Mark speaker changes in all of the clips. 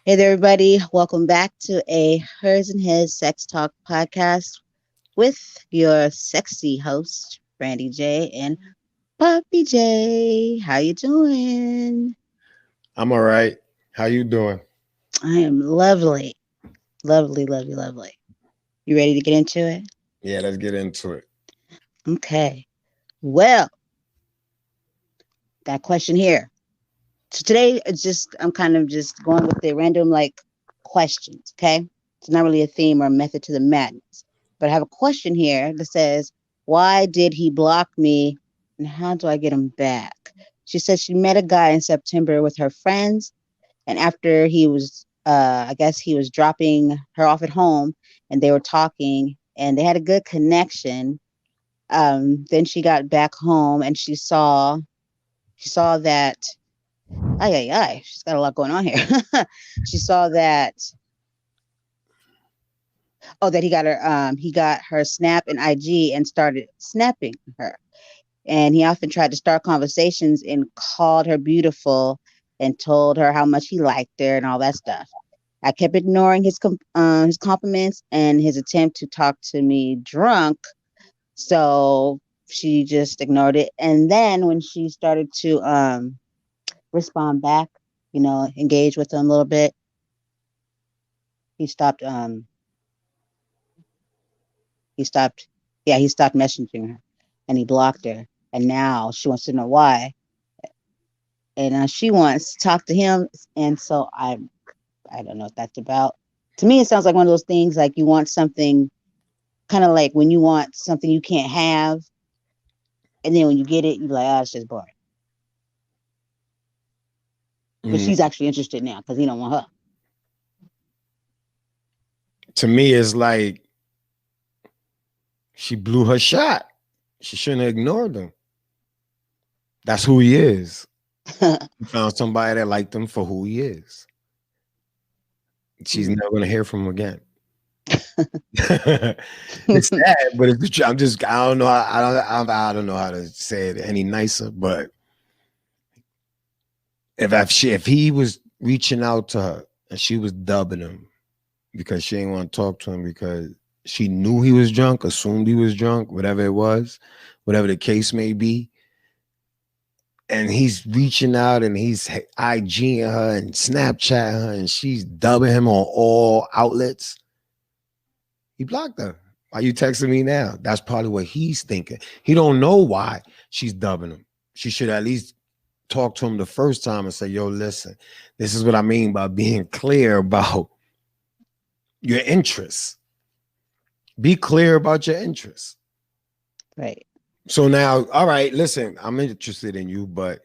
Speaker 1: Hey there, everybody. Welcome back to a Hers and His Sex Talk podcast with your sexy host, Brandy J and Papi J. How you doing?
Speaker 2: I'm all right. How you doing?
Speaker 1: I am lovely. Lovely, lovely, lovely. You ready to get into it?
Speaker 2: Yeah, let's get into it.
Speaker 1: Okay. Well, got a question here. So today it's just I'm kind of just going with the random questions, okay? It's not really a theme or a method to the madness. But I have a question here that says, why did he block me and how do I get him back? She said she met a guy in September with her friends, and after he was I guess he was dropping her off at home and they were talking and they had a good connection. Then she got back home and she saw that ay ay ay, she's got a lot going on here. She saw that that he got her Snap and IG and started snapping her. And he often tried to start conversations and called her beautiful and told her how much he liked her and all that stuff. I kept ignoring his compliments and his attempt to talk to me drunk. So she just ignored it. And then when she started to respond back, engage with him a little bit, he stopped. He stopped. Yeah, he stopped messaging her, and he blocked her. And now she wants to know why, and she wants to talk to him. And so I don't know what that's about. To me, it sounds like one of those things like you want something, kind of like when you want something you can't have, and then when you get it, you're like, oh, it's just boring. But
Speaker 2: Mm,
Speaker 1: she's actually interested now because he don't want her.
Speaker 2: to me, it's like she blew her shot. She shouldn't have ignored him. That's who he is. He found somebody that liked him for who he is. She's never gonna hear from him again. It's sad, but it's the truth. I'm just I don't know. I don't know how to say it any nicer. But if he was reaching out to her and she was dubbing him because she didn't want to talk to him because she knew he was drunk, assumed he was drunk, whatever it was, whatever the case may be. And he's reaching out and he's IGing her and Snapchatting her and she's dubbing him on all outlets. He blocked her. Why you texting me now? That's probably what he's thinking. He don't know why she's dubbing him. She should at least talk to him the first time and say, yo, listen, this is what I mean by being clear about your interests. Be clear about your interests.
Speaker 1: Right.
Speaker 2: So now, all right, listen, I'm interested in you, but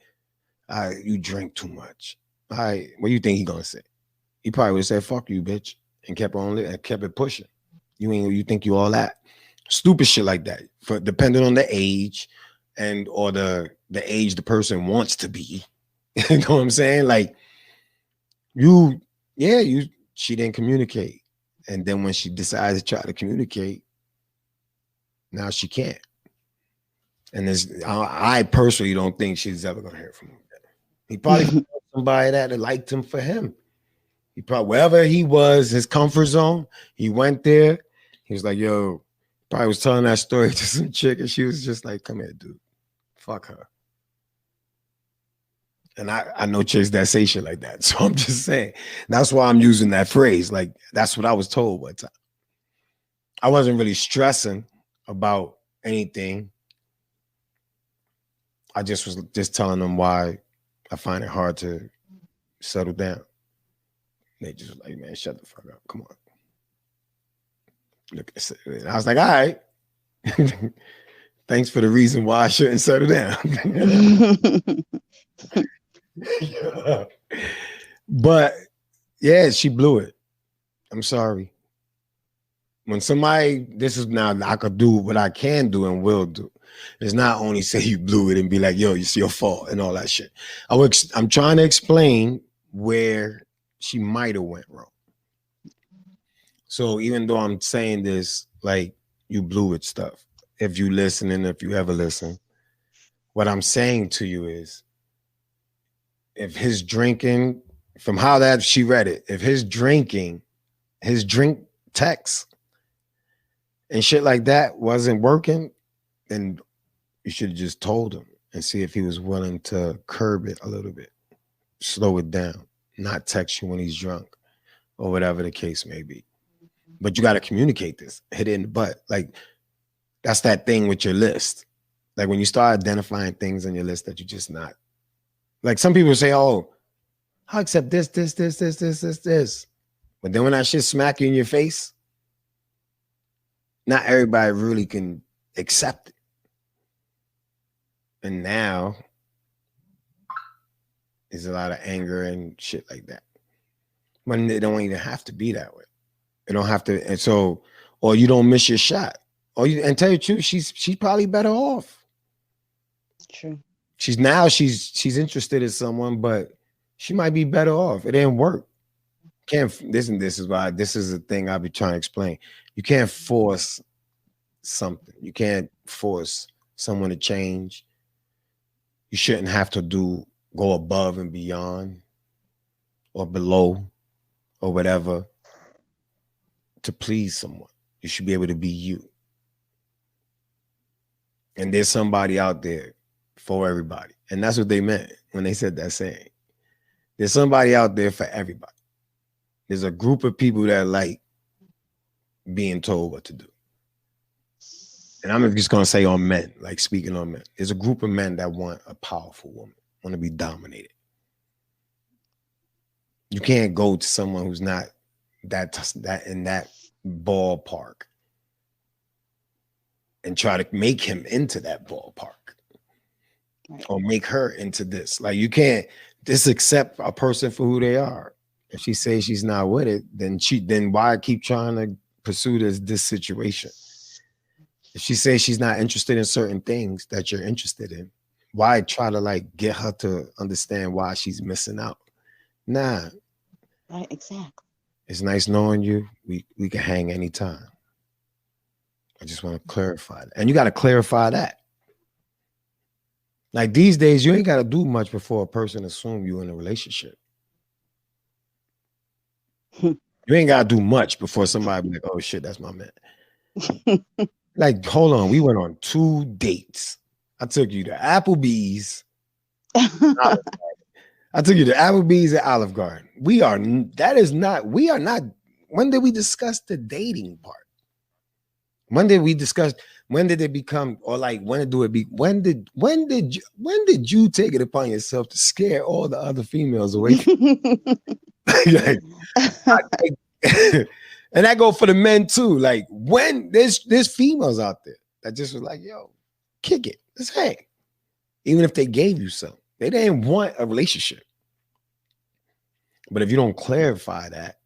Speaker 2: you drink too much. All right, what do you think he gonna say? He probably would have said, fuck you, bitch, and kept on and kept it pushing. You think you all that. Stupid shit like that. For depending on the age and or the age the person wants to be. You know what I'm saying? Like you, yeah, she didn't communicate. And then when she decided to try to communicate, now she can't. And I personally don't think she's ever gonna hear from him. He probably found somebody that liked him for him. He probably wherever he was, his comfort zone, he went there. He was like, yo, probably was telling that story to some chick, and she was just like, come here, dude. Fuck her. And I know chicks that say shit like that. So I'm just saying. That's why I'm using that phrase. Like, that's what I was told one time. I wasn't really stressing about anything. I just was just telling them why I find it hard to settle down. They just like, man, shut the fuck up. Come on. Look, and I was like, all right. Thanks for the reason why I shouldn't settle down. Yeah. But yeah, she blew it. I'm sorry. When somebody, this is now I could do what I can do and will do. It's not only say you blew it and be like, yo, it's your fault and all that shit. I'm trying to explain where she might have went wrong. So even though I'm saying this, like you blew it stuff. If you listen and if you ever listen, what I'm saying to you is if his drinking from how that she read it, if his drink text and shit like that wasn't working, then you should have just told him and see if he was willing to curb it a little bit, slow it down, not text you when he's drunk or whatever the case may be. But you got to communicate this, hit it in the butt. Like, that's that thing with your list. Like, when you start identifying things on your list that you're just not. Like, some people say, oh, I'll accept this. But then when that shit smack you in your face, not everybody really can accept it. And now there's a lot of anger and shit like that. But it don't even have to be that way. It don't have to. And so, or you don't miss your shot. And tell you the truth, she's probably better off.
Speaker 1: True.
Speaker 2: She's interested in someone, but she might be better off. It didn't work. This is why this is the thing I'll be trying to explain. You can't force something. You can't force someone to change. You shouldn't have to go above and beyond or below or whatever to please someone. You should be able to be you. And there's somebody out there for everybody. And that's what they meant when they said that saying. There's somebody out there for everybody. There's a group of people that like being told what to do. And I'm just going to say on men, like speaking on men. There's a group of men that want a powerful woman, want to be dominated. You can't go to someone who's not that in that ballpark and try to make him into that ballpark. Right. Or make her into this. Like, you can't just accept a person for who they are. If she says she's not with it, then why keep trying to pursue this situation? If she says she's not interested in certain things that you're interested in, why try to like get her to understand why she's missing out? Nah.
Speaker 1: Right, exactly.
Speaker 2: It's nice knowing you. We can hang anytime. I just want to clarify that. And you got to clarify that. Like, these days, you ain't got to do much before a person assume you in a relationship. You ain't got to do much before somebody be like, oh shit, that's my man. Like, hold on. We went on 2 dates. I took you to Applebee's. I took you to Applebee's at Olive Garden. We are not. When did we discuss the dating part? When did it become, or like, when did you take it upon yourself to scare all the other females away from like, and that go for the men too. Like, when there's females out there that just was like, yo, kick it, let's hang. Even if they gave you some, they didn't want a relationship. But if you don't clarify that,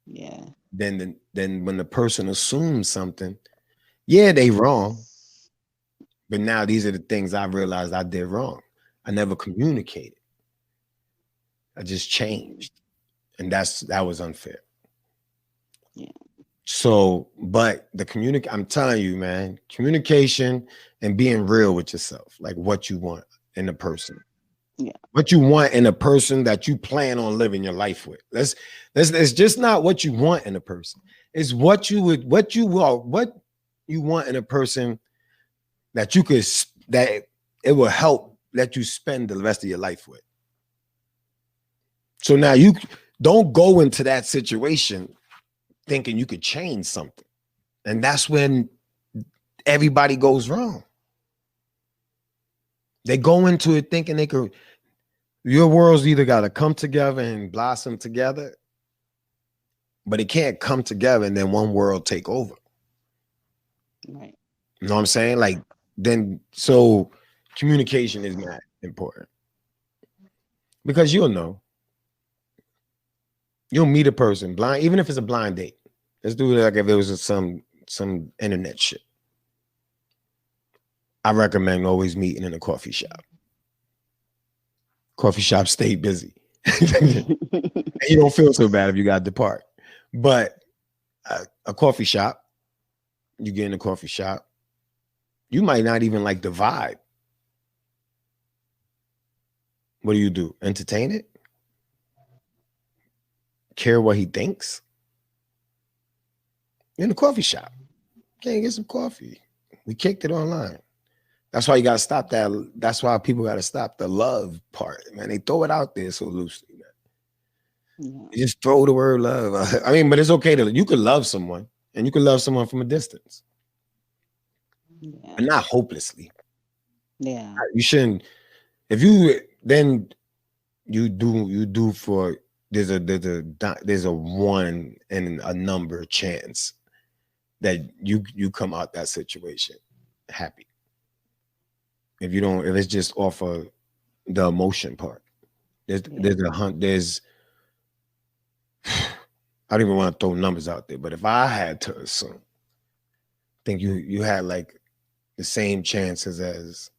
Speaker 1: yeah,
Speaker 2: then when the person assumes something, yeah, they wrong. But now these are the things I realized I did wrong. I never communicated. I just changed. And that was unfair.
Speaker 1: Yeah.
Speaker 2: So, but I'm telling you, man, communication and being real with yourself, like what you want in a person.
Speaker 1: Yeah.
Speaker 2: What you want in a person that you plan on living your life with. It's just not what you want in a person. It's what you want in a person that it will help let you spend the rest of your life with. So now you don't go into that situation thinking you could change something. And that's when everybody goes wrong. They go into it thinking your worlds either got to come together and blossom together, but it can't come together and then one world take over.
Speaker 1: Right.
Speaker 2: You know what I'm saying? Like, so communication is not important. Because you'll know. You'll meet a person blind, even if it's a blind date. Let's do it like if it was some internet shit. I recommend always meeting in a coffee shop. Coffee shops stay busy. And you don't feel so bad if you got to depart. But a coffee shop, you get in a coffee shop, you might not even like the vibe. What do? Entertain it? care what he thinks in the coffee shop. Can't get some coffee. We kicked it online. That's why you gotta stop that. That's why people gotta stop the love part, man. They throw it out there so loosely, man.
Speaker 1: Yeah.
Speaker 2: You just throw the word love. I mean, but it's okay to you could love someone and you can love someone from a distance,
Speaker 1: Yeah.
Speaker 2: but not hopelessly.
Speaker 1: Yeah.
Speaker 2: You shouldn't. If you then you do for there's a one in a number chance that you come out that situation happy. If you don't, if it's just off of the emotion part,
Speaker 1: Yeah.
Speaker 2: there's I don't even want to throw numbers out there, but if I had to assume, I think you had like the same chances as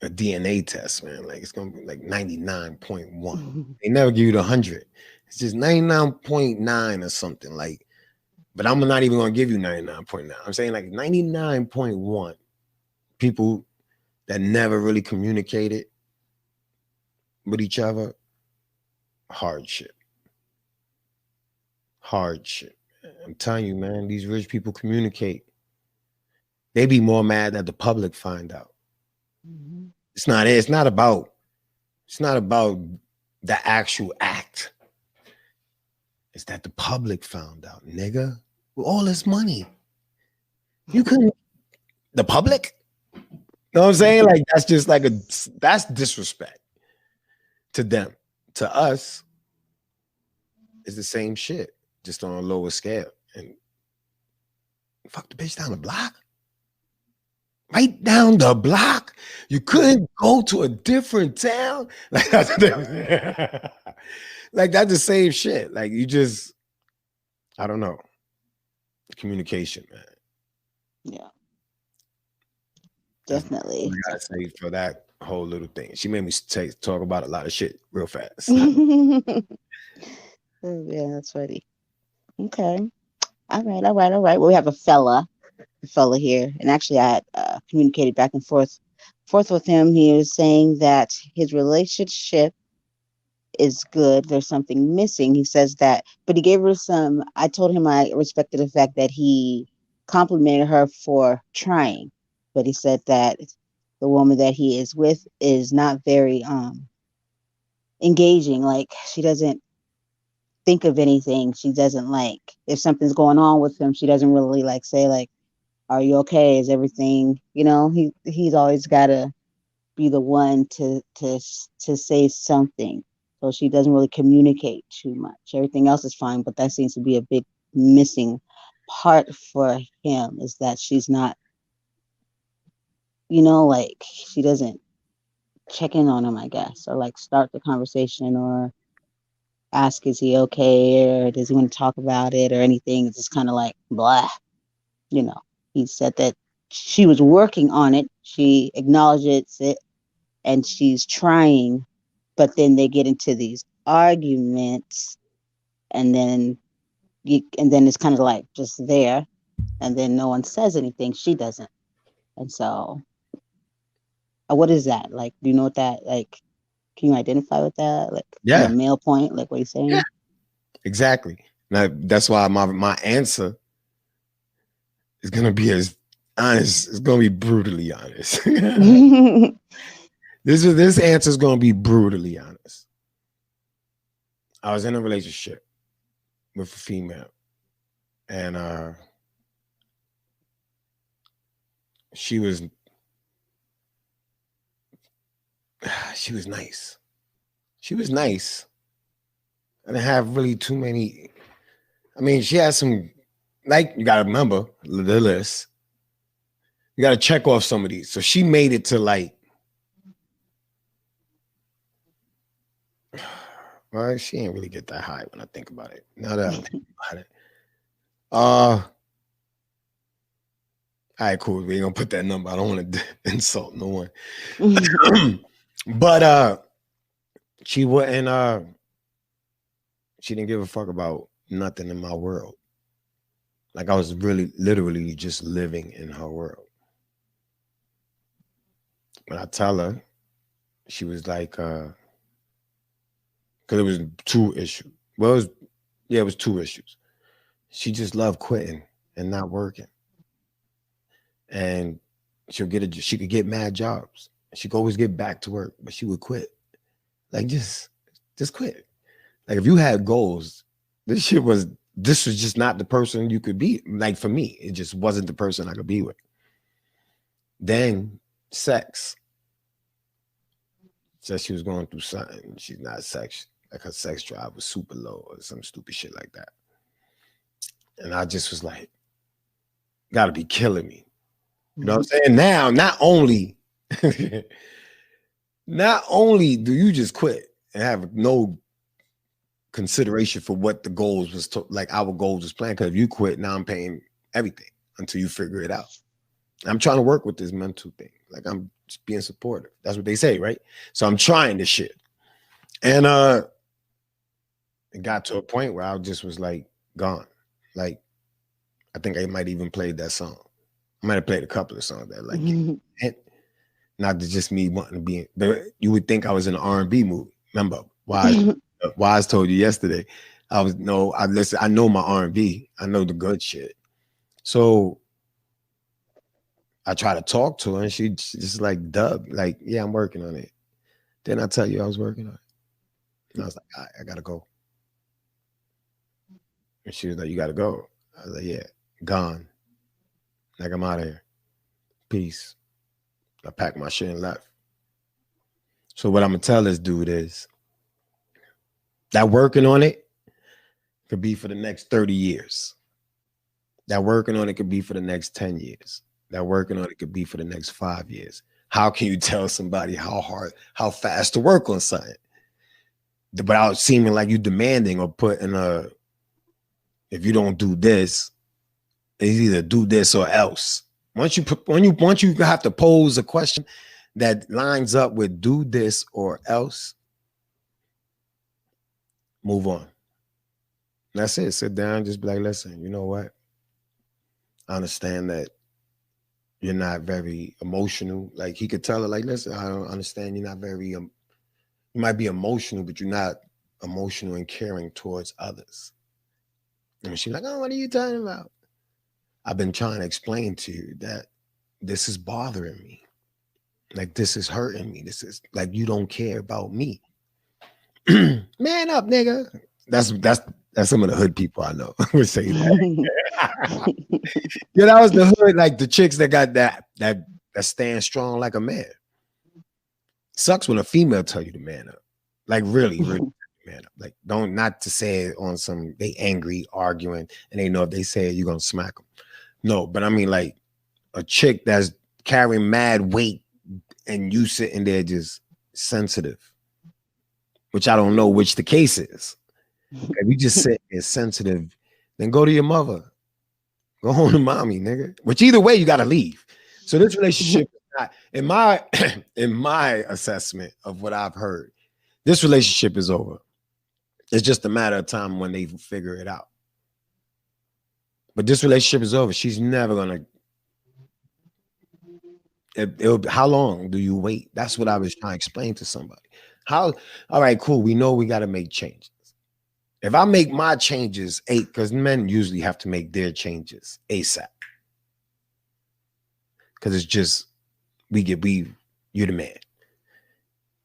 Speaker 2: a DNA test, man. Like it's gonna be like 99.1. They never give you the 100. It's just 99.9 or something. Like, but I'm not even gonna give you 99.9. I'm saying like 99.1 people that never really communicated with each other. Hardship. Hardship. I'm telling you, man, these rich people communicate. They be more mad that the public find out.
Speaker 1: Mm-hmm.
Speaker 2: It's not it. It's not about the actual act. It's that the public found out, nigga. With all this money. You couldn't the public? You know what I'm saying? Like that's just like that's disrespect to them. To us, it's the same shit, just on a lower scale. And fuck the bitch down the block. Right down the block. You couldn't go to a different town. Like that's like that's the same shit. Like you just, I don't know. Communication, man.
Speaker 1: Yeah.
Speaker 2: That's what
Speaker 1: Definitely.
Speaker 2: I gotta say for that whole little thing. She made me talk about a lot of shit real fast.
Speaker 1: Yeah, that's funny. Okay. All right. All right. All right. Well, we have a fella here, and actually, I had communicated back and forth with him. He was saying that his relationship is good. There's something missing. He says that, but he gave her some. I told him I respected the fact that he complimented her for trying, but he said that the woman that he is with is not very engaging. Like she doesn't think of anything. She doesn't like if something's going on with him. She doesn't really like say like, "Are you okay? Is everything?" You know, he's always got to be the one to say something. So she doesn't really communicate too much. Everything else is fine, but that seems to be a big missing part for him is that she's not, like she doesn't check in on him, I guess, or like start the conversation or ask is he okay or does he want to talk about it or anything. It's just kind of like blah, you know. He said that she was working on it. She acknowledges it and she's trying, but then they get into these arguments and then it's kind of like just there and then no one says anything. She doesn't. And so what is that? Like, do you know what that like can you identify with that? Like from a
Speaker 2: Yeah,
Speaker 1: male point, like what he's
Speaker 2: yeah,
Speaker 1: saying?
Speaker 2: exactly. Now that's why my answer is gonna be as honest. It's gonna be brutally honest. This answer is gonna be brutally honest. I was in a relationship with a female, and she was she was nice. She was nice. I didn't have really too many. I mean, she had some. Like you gotta remember the list. You gotta check off some of these. So she made it to like. Well, she ain't really get that high when I think about it. Now that I think about it. All right, cool. We ain't gonna put that number. I don't want to insult no one. But she wouldn't she didn't give a fuck about nothing in my world. Like I was really literally just living in her world. When I tell her, she was like, because because it was two issues. Well, it was two issues. She just loved quitting and not working, and she could get mad jobs. She could always get back to work, but she would quit. Like just quit. Like if you had goals, this was just not the person you could be. Like for me, it just wasn't the person I could be with. Then sex. Said she was going through something. She's not sex. Like her sex drive was super low or some stupid shit like that. And I just was like, gotta be killing me. You know what I'm saying? Now, not only do you just quit and have no consideration for what the goals was like our goals was planned, because if you quit, now I'm paying everything until you figure it out. I'm trying to work with this mental thing. Like I'm just being supportive. That's what they say, right? So I'm trying this shit. And it got to a point where I just was like gone. Like I think I might even played that song. I might have played a couple of songs that like not just me wanting to be but you would think I was in an R&B movie. Remember Wize told you yesterday. I listen, I know my R&B. I know the good shit. So I try to talk to her and she just like dub, like, yeah, I'm working on it. Then I tell you I was working on it. And I was like, I gotta go. And she was like, you gotta go. I was like, yeah, gone. Like I'm out of here. Peace. I packed my shit and left. So what I'm gonna tell this dude is that working on it could be for the next 30 years. That working on it could be for the next 10 years. That working on it could be for the next 5 years. How can you tell somebody how fast to work on something without seeming like you demanding or putting if you don't do this, it's either do this or else. Once you have to pose a question that lines up with do this or else, move on. That's it. Sit down, just be like, listen, you know what? I understand that you're not very emotional. Like he could tell her, like, listen, I don't understand. You're not very, you might be emotional, but you're not emotional and caring towards others. And she's like, oh, what are you talking about? I've been trying to explain to you that this is bothering me. Like this is hurting me. This is like you don't care about me. Man up, nigga. That's some of the hood people I know would say that. Yeah, that was the hood, like the chicks that got that stand strong like a man. Sucks when a female tell you to man up. Like really man up. Like not to say it on some they angry arguing and they know if they say it, you're gonna smack them. No, but I mean like a chick that's carrying mad weight and you sitting there just sensitive, which I don't know which the case is. If you just sit there sensitive, then go to your mother. Go home to mommy, nigga. Which either way, you gotta leave. So this relationship is not, in my assessment of what I've heard, this relationship is over. It's just a matter of time when they figure it out. But this relationship is over. She's never gonna. How long do you wait? That's what I was trying to explain to somebody. All right, cool. We know we got to make changes. If I make my changes because men usually have to make their changes ASAP. Because it's just, you're the man.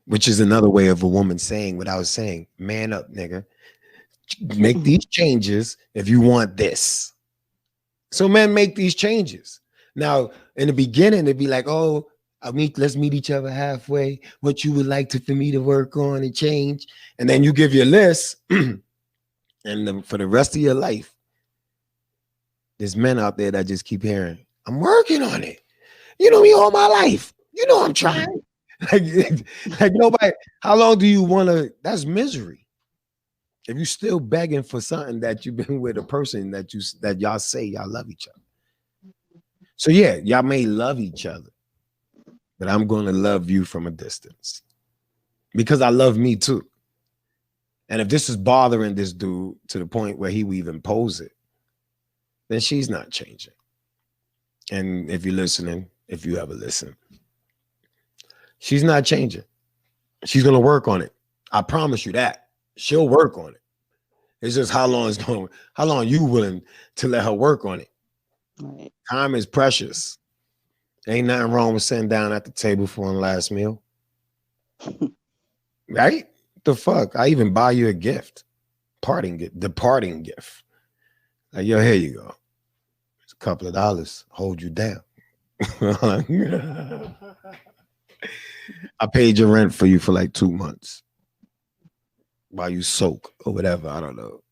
Speaker 2: Which is another way of a woman saying what I was saying. Man up, nigga. Make these changes if you want this. So men make these changes. Now, in the beginning, it'd be like, oh, let's meet each other halfway. What you would like for me to work on and change. And then you give your list. And for the rest of your life, there's men out there that just keep hearing, I'm working on it. You know me all my life. You know I'm trying. like nobody, how long do you want to, that's misery. If you're still begging for something that you've been with a person that y'all say y'all love each other. So yeah, y'all may love each other, but I'm going to love you from a distance because I love me too. And if this is bothering this dude to the point where he will even pose it, then she's not changing. And if you're listening, if you ever listen, she's not changing. She's going to work on it. I promise you that. She'll work on it. It's just how long you willing to let her work on it.
Speaker 1: Right.
Speaker 2: Time is precious. Ain't nothing wrong with sitting down at the table for one last meal. Right? The fuck? I even buy you a gift. Departing gift. Like, yo, here you go. It's a couple of dollars. Hold you down. I paid your rent for you for like 2 months while you soak or whatever. I don't know.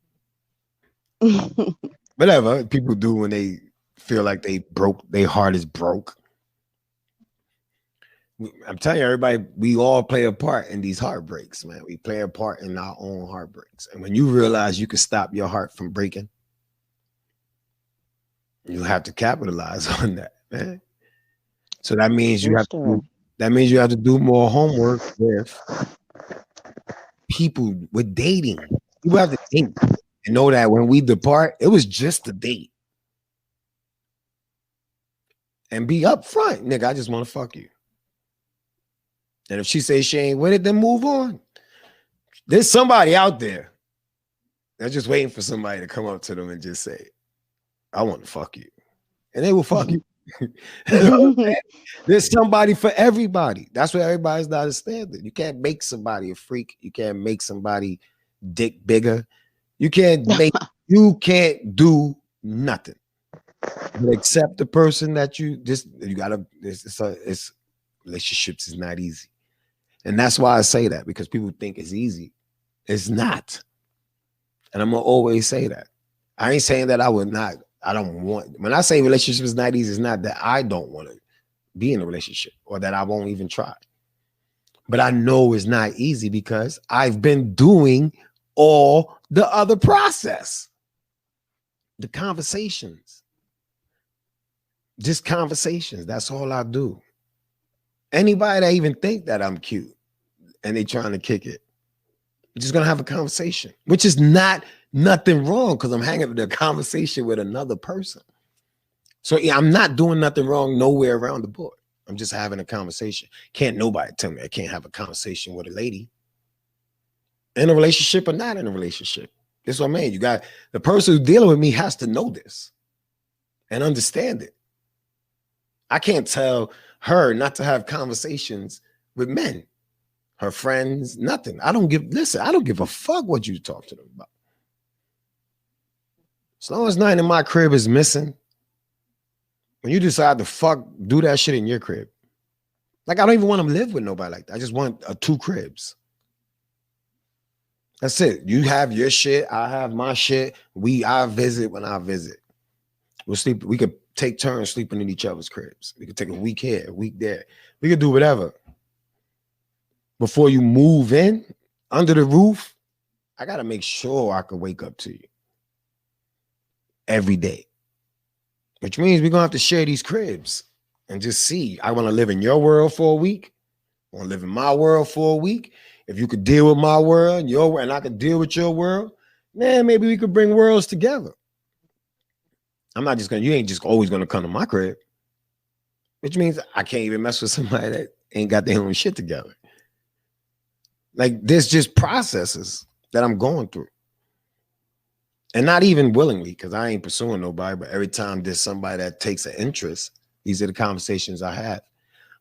Speaker 2: Whatever people do when they feel like they broke, their heart is broke. I'm telling you, everybody, we all play a part in these heartbreaks, man. We play a part in our own heartbreaks. And when you realize you can stop your heart from breaking, you have to capitalize on that, man. So that means
Speaker 1: True story.
Speaker 2: you have to do more homework with people with dating. You have to think and know that when we depart, it was just a date. And be upfront, nigga. I just want to fuck you. And if she says she ain't with it, then move on. There's somebody out there. They're just waiting for somebody to come up to them and just say, I want to fuck you. And they will fuck you. There's somebody for everybody. That's what everybody's not a standard. You can't make somebody a freak. You can't make somebody dick bigger. You can't do nothing. But accept the person that you gotta. It's relationships is not easy. And that's why I say that, because people think it's easy. It's not. And I'm going to always say that. I ain't saying that I don't want, when I say relationship is not easy, it's not that I don't want to be in a relationship or that I won't even try. But I know it's not easy because I've been doing all the other process. The conversations. Just conversations. That's all I do. Anybody that even think that I'm cute and they trying to kick it, we're just gonna have a conversation, which is nothing wrong because I'm hanging the conversation with another person. So yeah, I'm not doing nothing wrong nowhere around the board. I'm just having a conversation. Can't nobody tell me I can't have a conversation with a lady in a relationship or not in a relationship. This is what I mean. You got the person who's dealing with me has to know this and understand it. I can't tell her not to have conversations with men, her friends, nothing. I don't give a fuck what you talk to them about. As long as nothing in my crib is missing, when you decide to do that shit in your crib. Like, I don't even want to live with nobody like that. I just want 2 cribs. That's it. You have your shit. I have my shit. I visit when I visit. We'll sleep. We could take turns sleeping in each other's cribs. We could take a week here, a week there. We could do whatever. Before you move in under the roof, I got to make sure I can wake up to you every day, which means we're going to have to share these cribs and just see. I want to live in your world for a week. I want to live in my world for a week. If you could deal with my world, your world, and I could deal with your world, man, maybe we could bring worlds together. You ain't just always going to come to my crib, which means I can't even mess with somebody that ain't got their own shit together. Like, there's just processes that I'm going through. And not even willingly, because I ain't pursuing nobody, but every time there's somebody that takes an interest, these are the conversations I have,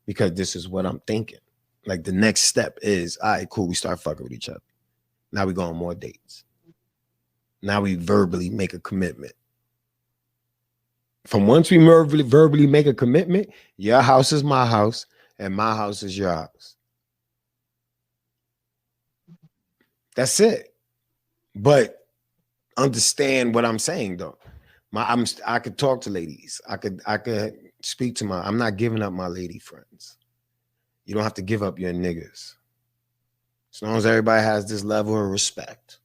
Speaker 2: because this is what I'm thinking. Like, the next step is, all right, cool, we start fucking with each other. Now we go on more dates. Now we verbally make a commitment. From once we verbally make a commitment, your house is my house and my house is your house. That's it. But understand what I'm saying, though. I could talk to ladies. I could speak to I'm not giving up my lady friends. You don't have to give up your niggas. As long as everybody has this level of respect.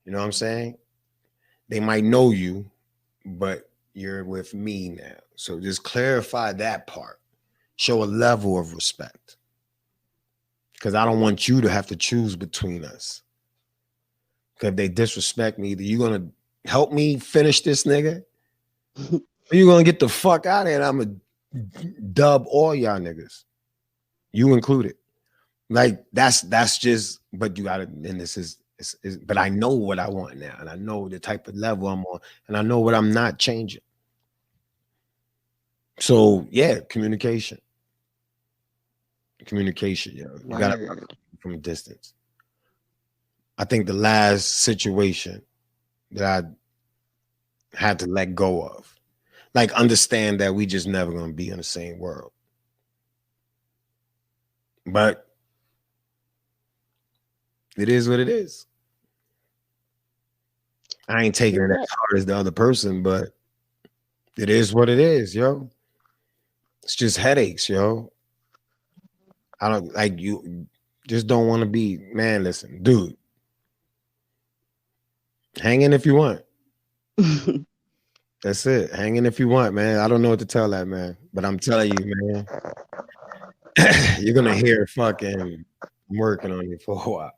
Speaker 2: You know what I'm saying? They might know you, but you're with me now. So just clarify that part. Show a level of respect. Because I don't want you to have to choose between us. Because if they disrespect me, either you're going to help me finish this nigga, or you're going to get the fuck out of here and I'm going to dub all y'all niggas. You included. Like that's just. But you gotta. And this is. But I know what I want now, and I know the type of level I'm on, and I know what I'm not changing. So yeah, communication. Yeah, you gotta
Speaker 1: Word.
Speaker 2: from a distance. I think the last situation that I had to let go of, like understand that we just never gonna be in the same world. But it is what it is. I ain't taking
Speaker 1: True
Speaker 2: it
Speaker 1: that.
Speaker 2: as hard as the other person, but it is what it is, yo. It's just headaches, yo. I don't like you. Just don't want to be, man. Listen, dude, hang in if you want. That's it. Hang in if you want, man. I don't know what to tell that man, but I'm telling you, man, you're gonna hear fucking. I'm working on it for a while.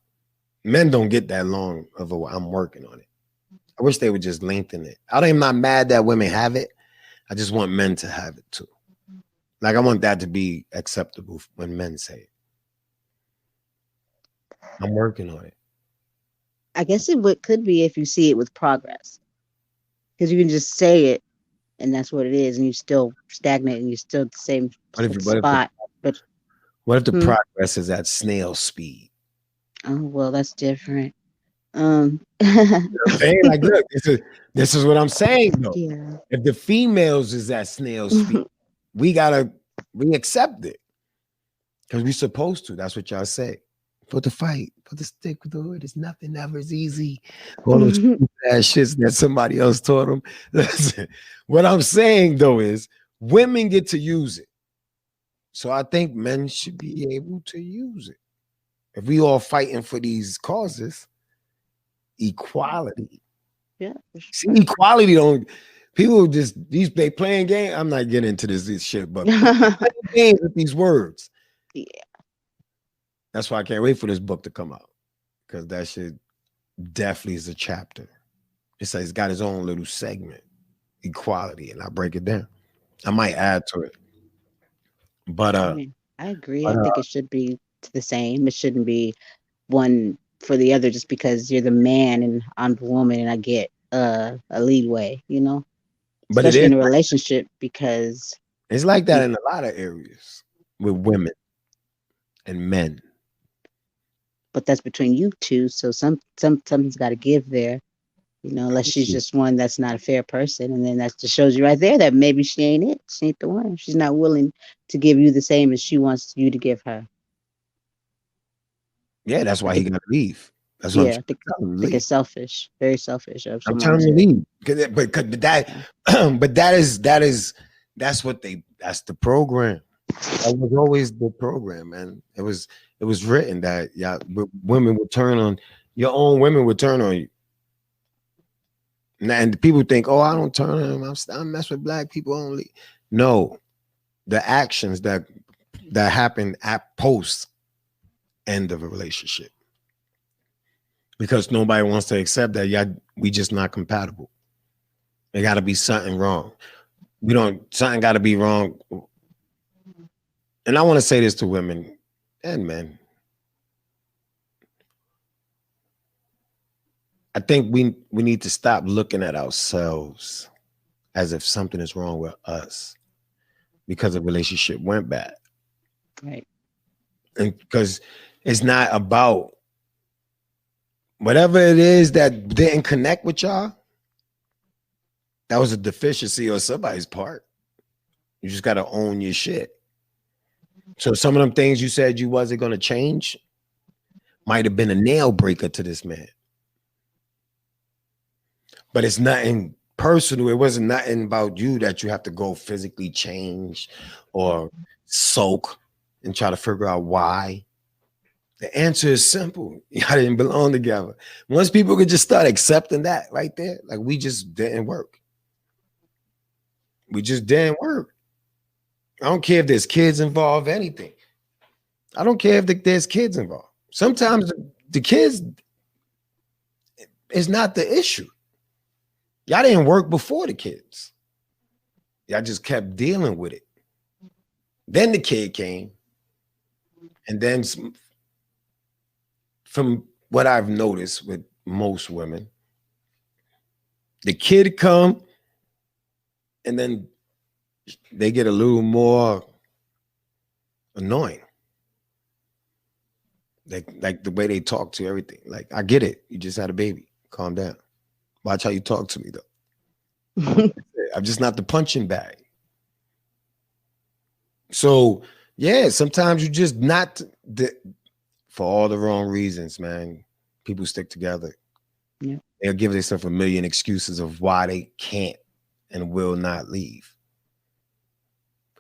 Speaker 2: Men don't get that long of a while. I'm working on it. I wish they would just lengthen it. I'm not mad that women have it. I just want men to have it too. Like I want that to be acceptable when men say it. I'm working on it.
Speaker 1: I guess it could be if you see it with progress, because you can just say it and that's what it is, and you still stagnate and you're still at the same
Speaker 2: What if what if the
Speaker 1: spot. But
Speaker 2: what if the
Speaker 1: hmm,
Speaker 2: progress is at snail speed?
Speaker 1: oh well, that's different.
Speaker 2: You know what I'm saying? Like, look, this is what I'm saying though.
Speaker 1: Yeah.
Speaker 2: If the females is at snail speed, we gotta we accept it because we supposed to. That's what y'all say. For the fight, for the stick through it, it's nothing ever is easy. All those stupid ass shits that somebody else taught them. Listen, what I'm saying though is women get to use it. So I think men should be able to use it. If we all fighting for these causes, equality.
Speaker 1: Yeah, for
Speaker 2: See,
Speaker 1: sure.
Speaker 2: equality don't people just these they playing game. I'm not getting into this shit, but people playing games with these words.
Speaker 1: Yeah.
Speaker 2: That's why I can't wait for this book to come out. Because that shit definitely is a chapter. It's got his own little segment, equality, and I break it down. I might add to it. But
Speaker 1: I mean, I agree. I think it should be the same. It shouldn't be one for the other just because you're the man and I'm the woman and I get a leadway,
Speaker 2: but it
Speaker 1: especially
Speaker 2: is
Speaker 1: in a relationship because
Speaker 2: it's like that
Speaker 1: you
Speaker 2: in a lot of areas with women and men.
Speaker 1: but that's between you two. So something's got to give there, unless she's just one that's not a fair person, and then that just shows you right there that maybe she ain't it. She ain't the one. She's not willing to give you the same as she wants you to give her.
Speaker 2: Yeah, that's
Speaker 1: I
Speaker 2: why he
Speaker 1: think,
Speaker 2: got to leave. That's what I'm
Speaker 1: yeah,
Speaker 2: trying to tell him to
Speaker 1: think
Speaker 2: leave.
Speaker 1: it's selfish, very selfish of
Speaker 2: I'm
Speaker 1: someone
Speaker 2: telling him to
Speaker 1: to.
Speaker 2: leave. But that
Speaker 1: Yeah.
Speaker 2: but that's what that's the program. That was always the program, man. It was written that yeah, women would turn on your own women would turn on you. And people think, oh, I don't turn on them. I mess with black people only. No, the actions that happen at post end of a relationship because nobody wants to accept that. Yeah, we just not compatible. There got to be something wrong. We don't. Something got to be wrong. And I want to say this to women and men. I think we need to stop looking at ourselves as if something is wrong with us because a relationship went bad.
Speaker 1: Right.
Speaker 2: And because it's not about whatever it is that didn't connect with y'all, that was a deficiency on somebody's part. You just got to own your shit. So some of them things you said you wasn't going to change might have been a nail breaker to this man. But it's nothing personal. It wasn't nothing about you that you have to go physically change or soak and try to figure out why. The answer is simple. Y'all didn't belong together. Once people could just start accepting that right there, like we just didn't work. We just didn't work. I don't care if there's kids involved, anything. I don't care if there's kids involved. Sometimes the kids is not the issue. Y'all didn't work before the kids. Y'all just kept dealing with it. Then the kid came, and then from what I've noticed with most women, the kid come and then they get a little more annoying. Like the way they talk to everything. Like, I get it. You just had a baby. Calm down. Watch how you talk to me though. I'm just not the punching bag. So yeah, sometimes you just not the for all the wrong reasons, man. People stick together.
Speaker 1: Yeah.
Speaker 2: They'll give themselves a million excuses of why they can't and will not leave.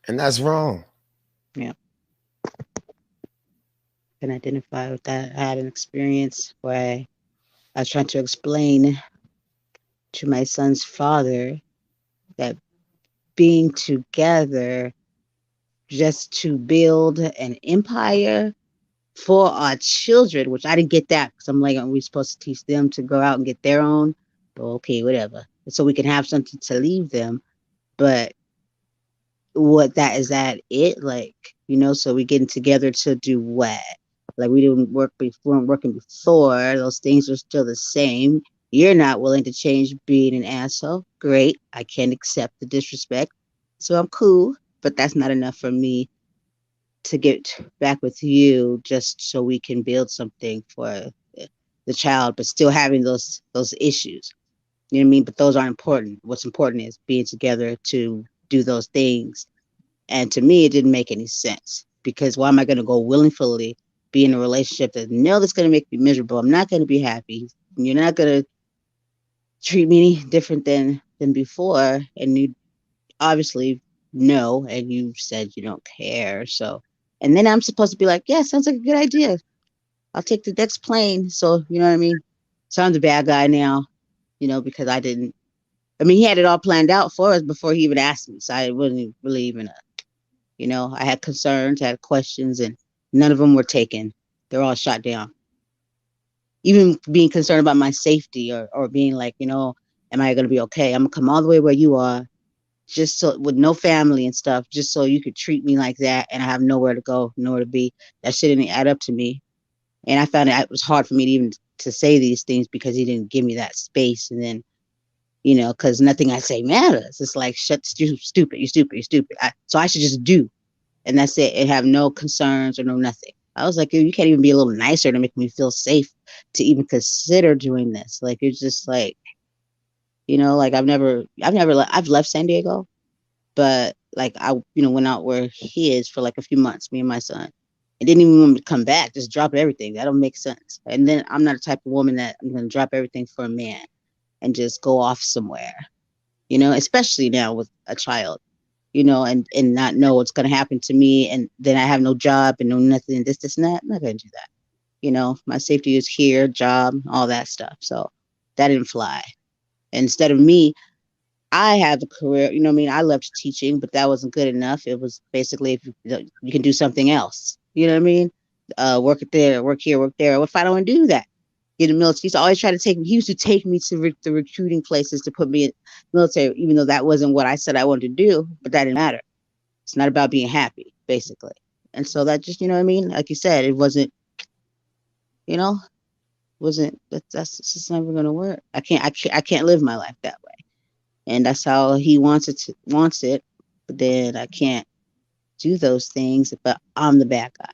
Speaker 2: And that's wrong.
Speaker 1: Yeah. Can identify with that. I had an experience where I was trying to explain to my son's father that being together just to build an empire for our children, which I didn't get that because I'm like, are we supposed to teach them to go out and get their own? But okay, whatever. So we can have something to leave them. But what that is that it like, so we getting together to do what? Like we didn't work before, we weren't working before. Those things are still the same. You're not willing to change being an asshole. Great. I can't accept the disrespect. So I'm cool. But that's not enough for me to get back with you just so we can build something for the child, but still having those issues. You know what I mean? But those aren't important. What's important is being together to do those things. And to me, it didn't make any sense because why am I going to go willingly be in a relationship that no, that's going to make me miserable? I'm not going to be happy. You're not going to treat me any different than before, and you obviously know, and you said you don't care. So, and then I'm supposed to be like, yeah, sounds like a good idea. I'll take the next plane. So, you know what I mean? So I'm the bad guy now, because I didn't. I mean, he had it all planned out for us before he even asked me. So I wasn't really even, I had concerns, I had questions, and none of them were taken. They're all shot down. Even being concerned about my safety or being like, am I going to be okay? I'm going to come all the way where you are just so with no family and stuff, just so you could treat me like that and I have nowhere to go, nowhere to be. That shit didn't add up to me. And I found it was hard for me to even to say these things because he didn't give me that space. And then, because nothing I say matters. It's like, shut, stupid, you're stupid, you're stupid. So I should just do. And that's it. And have no concerns or no nothing. I was like, you can't even be a little nicer to make me feel safe to even consider doing this. Like, you're just like, like I've left San Diego, but like I, went out where he is for like a few months, me and my son. And didn't even want me to come back, just drop everything. That don't make sense. And then I'm not the type of woman that I'm gonna drop everything for a man and just go off somewhere, especially now with a child, and not know what's gonna happen to me and then I have no job and no nothing, this and that. I'm not gonna do that. My safety is here, job, all that stuff. So that didn't fly. And instead of me, I have a career, what I mean? I loved teaching, but that wasn't good enough. It was basically if you can do something else, you know what I mean? Work there, work here, work there. What if I don't do that? Get in the military. He used to always try to take me. He used to take me to the recruiting places to put me in military, even though that wasn't what I said I wanted to do. But that didn't matter. It's not about being happy, basically. And so that just, you know what I mean? Like you said, it wasn't, you know, wasn't that's just never gonna work. I can't live my life that way. And that's how he wants it. But then I can't do those things. But I'm the bad guy.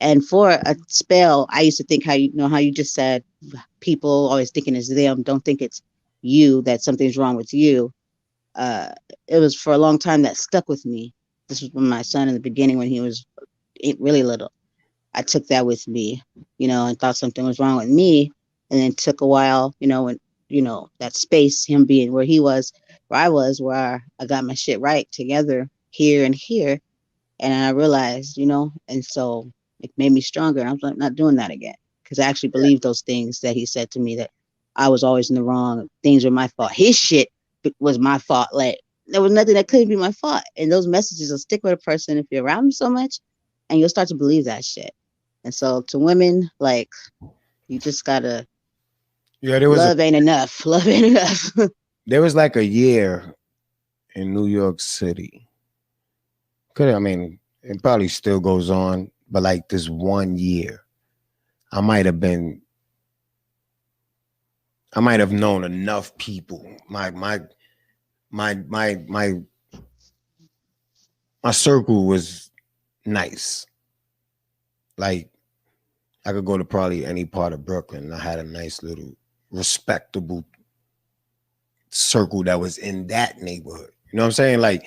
Speaker 1: And for a spell, I used to think how you just said people always thinking it's them, don't think it's you, that something's wrong with you. Uh, it was for a long time that stuck with me. This was when my son in the beginning when he was really little. I took that with me, and thought something was wrong with me. And then took a while, when, that space, him being where he was, where I was, where I got my shit right together here and here. And I realized, and so it made me stronger. And I was like, not doing that again. Because I actually believed those things that he said to me that I was always in the wrong. Things were my fault. His shit was my fault. Like, there was nothing that couldn't be my fault. And those messages will stick with a person if you're around them so much, and you'll start to believe that shit. And so to women, like, you just gotta,
Speaker 2: Yeah,
Speaker 1: love ain't enough. Love ain't enough.
Speaker 2: there was like a year in New York City. I mean, it probably still goes on, but like this one year, I might have been, I might have known enough people. My my my my circle was nice. Like I could go to probably any part of Brooklyn. I had a nice little respectable circle that was in that neighborhood. You know what I'm saying? Like,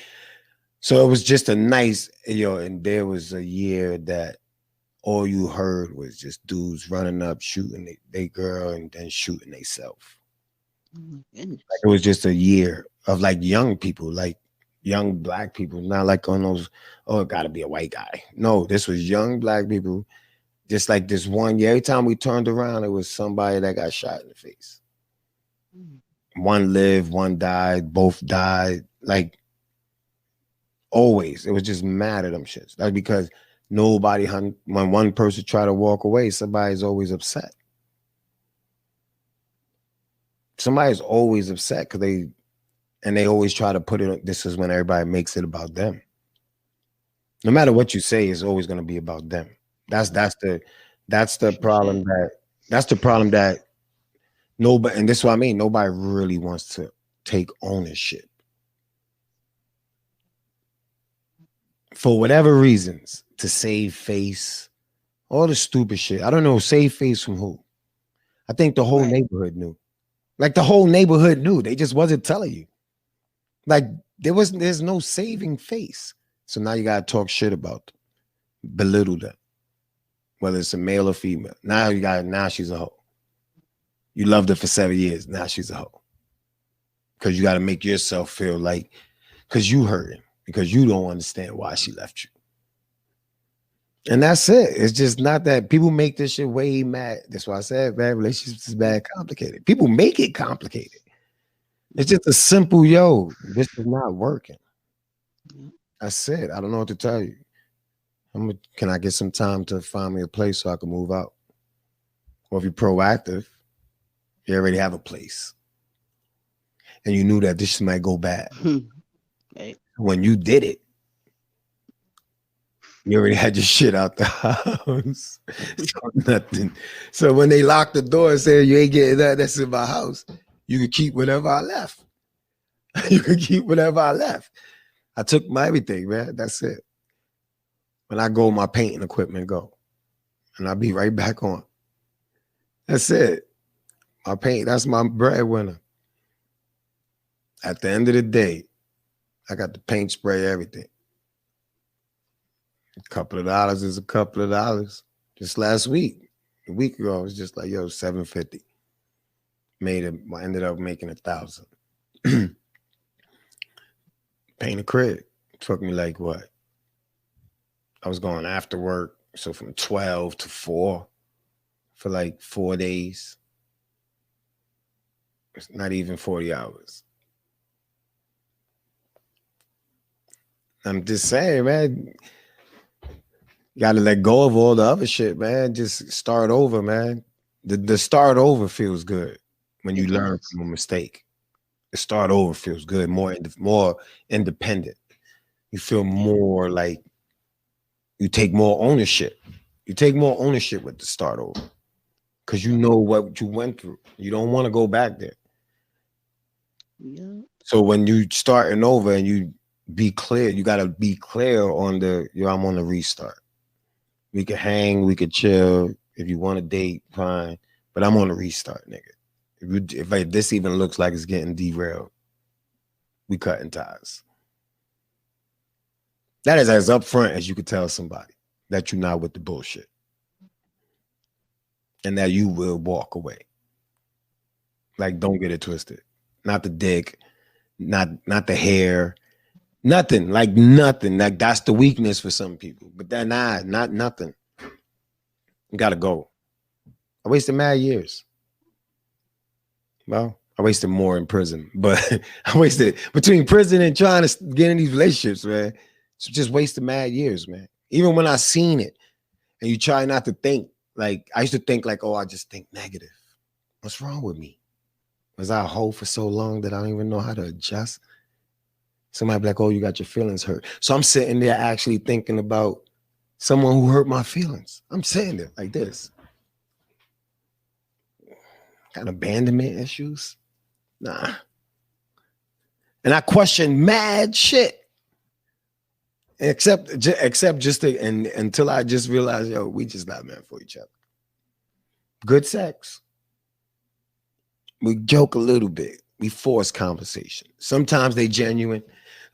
Speaker 2: so it was just a nice, and there was a year that all you heard was just dudes running up, shooting they girl and then shooting theyself.
Speaker 1: Oh my
Speaker 2: Like
Speaker 1: goodness.
Speaker 2: it was just a year of like young people, like young black people, not like on those, oh, it gotta be a white guy. No, this was young black people. Just like this one year, every time we turned around, it was somebody that got shot in the face.
Speaker 1: Mm.
Speaker 2: One lived, one died, both died. Like always, it was just mad at them shits. Like because nobody, when one person tried to walk away, somebody's always upset. Somebody's always upset because they always try to put it. This is when everybody makes it about them. No matter what you say, it's always going to be about them. That's the problem
Speaker 1: Touche.
Speaker 2: that nobody, and this is what I mean. Nobody really wants to take ownership for whatever reasons to save face, all the stupid shit. I don't know, save face from who? I think the whole
Speaker 1: Right.
Speaker 2: neighborhood knew. Like the whole neighborhood knew. They just wasn't telling you. Like there's no saving face. So now you gotta talk shit about them, belittle them, whether it's a male or female. Now she's a hoe. You loved her for 7 years. Now she's a hoe. Because you got to make yourself feel like, because you hurting, because you don't understand why she left you. And that's it. It's just not that people make this shit way mad. That's why I said bad relationships is bad complicated. People make it complicated. It's just a simple, this is not working.
Speaker 1: Yeah.
Speaker 2: That's it. I don't know what to tell you. Can I get some time to find me a place so I can move out? Or if you're proactive, you already have a place. And you knew that this might go bad.
Speaker 1: Right.
Speaker 2: When you did it, you already had your shit out the house. So nothing. So when they locked the door and said you ain't getting that's in my house, you could keep whatever I left. You could keep whatever I left. I took my everything, man. That's it. When I go, my painting equipment go. And I'll be right back on. That's it. My paint, that's my breadwinner. At the end of the day, I got the paint spray, everything. A couple of dollars is a couple of dollars. Just last week, a week ago, I was just like, $750. I ended up making 1,000. Paint a crib. Took me like what? I was going after work. So from 12 to 4 for like 4 days. It's not even 40 hours. I'm just saying, man. You gotta let go of all the other shit, man. Just start over, man. The start over feels good when you
Speaker 1: It
Speaker 2: learn
Speaker 1: does.
Speaker 2: from a mistake. The start over feels good, more independent. You feel
Speaker 1: Yeah.
Speaker 2: more like you take more ownership. You take more ownership with the start over because you
Speaker 1: Yep.
Speaker 2: know what you went through. You don't want to go back there.
Speaker 1: Yep.
Speaker 2: So when you starting over and you be clear, you gotta be clear on I'm on the restart. We could hang, we could chill. If you want to date, fine. But I'm on a restart, nigga. If this even looks like it's getting derailed, we cutting ties. That is as upfront as you could tell somebody that you're not with the bullshit. And that you will walk away. Like, don't get it twisted. Not the dick, not the hair, nothing. Like nothing. Like that's the weakness for some people. But that not nothing. You gotta go. I wasted mad years. Well, I wasted more in prison, but I wasted between prison and trying to get in these relationships, man. It's just wasted mad years, man. Even when I seen it, and you try not to think, like I used to think, like, oh, I just think negative. What's wrong with me? Was I a hoe for so long that I don't even know how to adjust? Somebody be like, oh, you got your feelings hurt. So I'm sitting there actually thinking about someone who hurt my feelings. I'm sitting there like this. Got abandonment issues? Nah. And I question mad shit. Except just and until I just realized, yo, we just not meant for each other. Good sex. We joke a little bit. We force conversation. Sometimes they genuine.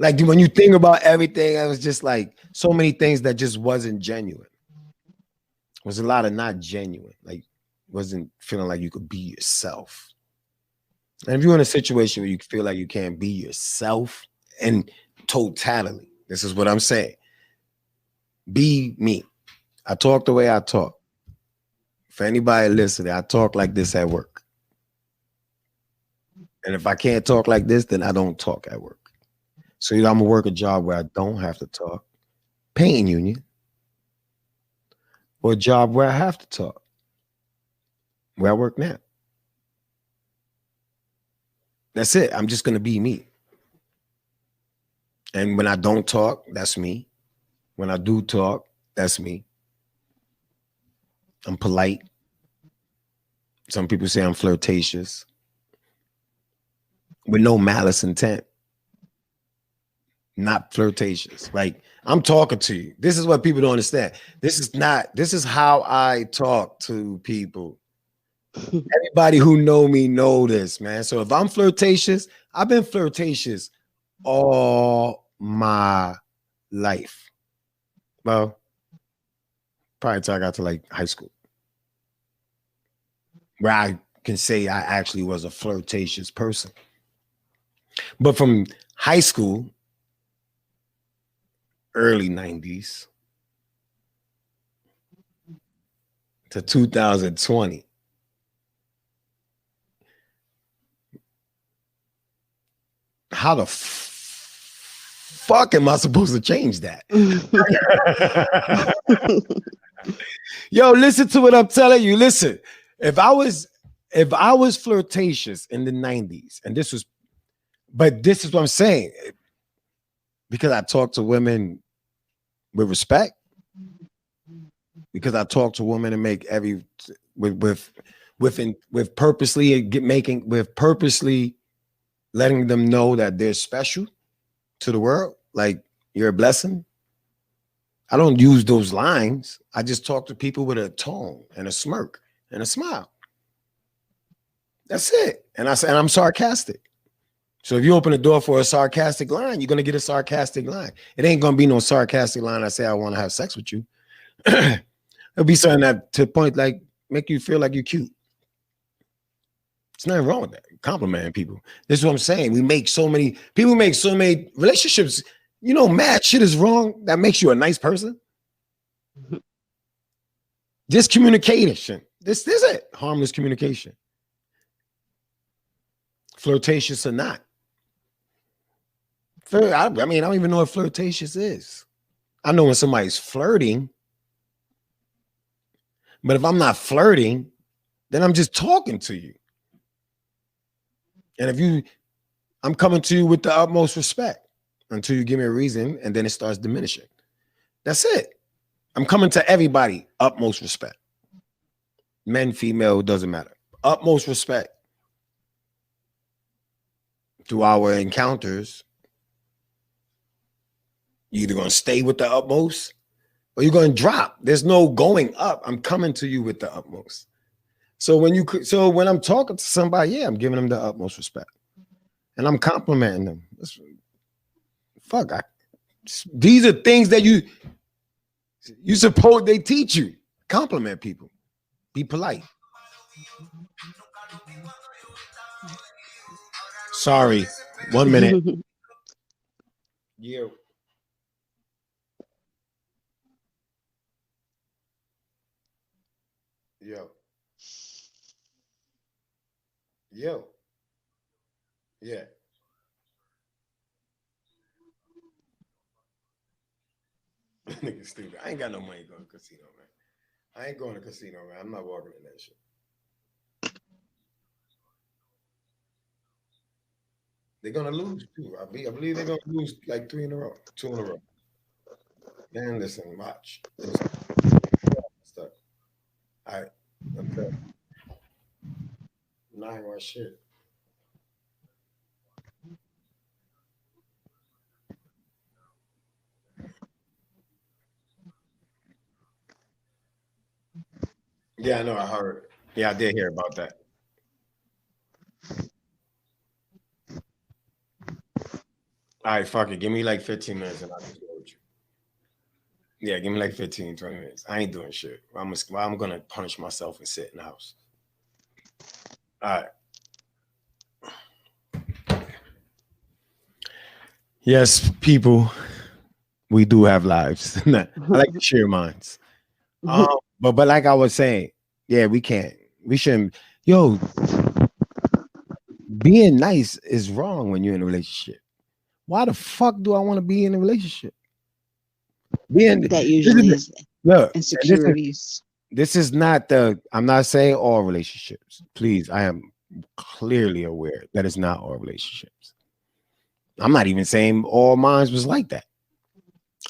Speaker 2: Like when you think about everything, I was just like so many things that just wasn't genuine. There was a lot of not genuine. Like wasn't feeling like you could be yourself. And if you're in a situation where you feel like you can't be yourself and totality, this is what I'm saying. Be me. I talk the way I talk. For anybody listening, I talk like this at work. And if I can't talk like this, then I don't talk at work. So I'm gonna work a job where I don't have to talk. Painting union. Or a job where I have to talk. Where I work now. That's it. I'm just gonna be me. And when I don't talk, that's me. When I do talk, that's me. I'm polite. Some people say I'm flirtatious. With no malice intent. Not flirtatious. Like I'm talking to you. This is what people don't understand. This is how I talk to people. Everybody who know me know this, man. So if I'm flirtatious, I've been flirtatious all my life. Well, probably until I got to like high school. Where I can say I actually was a flirtatious person. But from high school, early 90s to 2020, how the fuck am I supposed to change that? Yo, listen to what I'm telling you. Listen, if I was flirtatious in the 90s, and this is what I'm saying, because I talk to women with respect, because I talk to women and make every with purposely purposely letting them know that they're special to the world, like you're a blessing. I don't use those lines. I just talk to people with a tone and a smirk and a smile. That's it. And I'm sarcastic. So if you open the door for a sarcastic line, you're gonna get a sarcastic line. It ain't gonna be no sarcastic line. I say I want to have sex with you. It'll be something that to point like make you feel like you're cute. There's nothing wrong with that. Complimenting people. This is what I'm saying. People make so many relationships. You know, mad shit is wrong. That makes you a nice person. Just communication. This is it. Harmless communication. Flirtatious or not. I mean, I don't even know what flirtatious is. I know when somebody's flirting. But if I'm not flirting, then I'm just talking to you. And I'm coming to you with the utmost respect until you give me a reason, and then it starts diminishing. That's it. I'm coming to everybody, utmost respect. Men, female, doesn't matter. Utmost respect. Through our encounters, you're either going to stay with the utmost or you're going to drop. There's no going up. I'm coming to you with the utmost. So when I'm talking to somebody, yeah, I'm giving them the utmost respect. And I'm complimenting them. These are things that you suppose they teach you. Compliment people. Be polite. Sorry. 1 minute. Yo. Yo. Yo. Yeah. Nigga stupid. I ain't got no money going to casino, man. I ain't going to casino, man. I'm not walking in that shit. They're gonna lose too. I believe they're gonna lose like 2 in a row. Man, listen, watch. All right. Okay. not even shit. Yeah, I know. I heard. Yeah, I did hear about that. All right, fuck it. Give me like 15 minutes and I'll just go with you. Yeah, give me like 15, 20 minutes. I ain't doing shit. I'm gonna punish myself and sit in the house. All right. Yes, people, we do have lives. I like to share minds. But like I was saying, yeah, we can't. We shouldn't. Yo, being nice is wrong when you're in a relationship. Why the fuck do I want to be in a relationship? Being
Speaker 1: That
Speaker 2: this is
Speaker 1: usually is
Speaker 2: look, and
Speaker 1: insecurities.
Speaker 2: this is not the. I'm not saying all relationships. Please, I am clearly aware that it's not all relationships. I'm not even saying all mine was like that.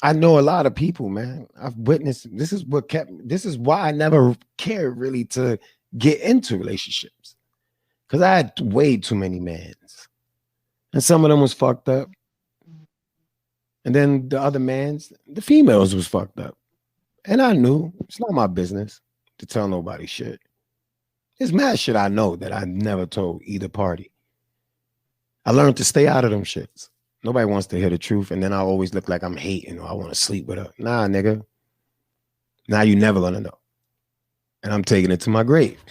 Speaker 2: I know a lot of people, man. I've witnessed. This is what kept. This is why I never cared really to get into relationships because I had way too many mans, and some of them was fucked up. And then the other mans, the females was fucked up. And I knew it's not my business to tell nobody shit. It's mad shit I know that I never told either party. I learned to stay out of them shits. Nobody wants to hear the truth, and then I always look like I'm hating or I want to sleep with her. Nah, nigga. Now you never gonna know. And I'm taking it to my grave.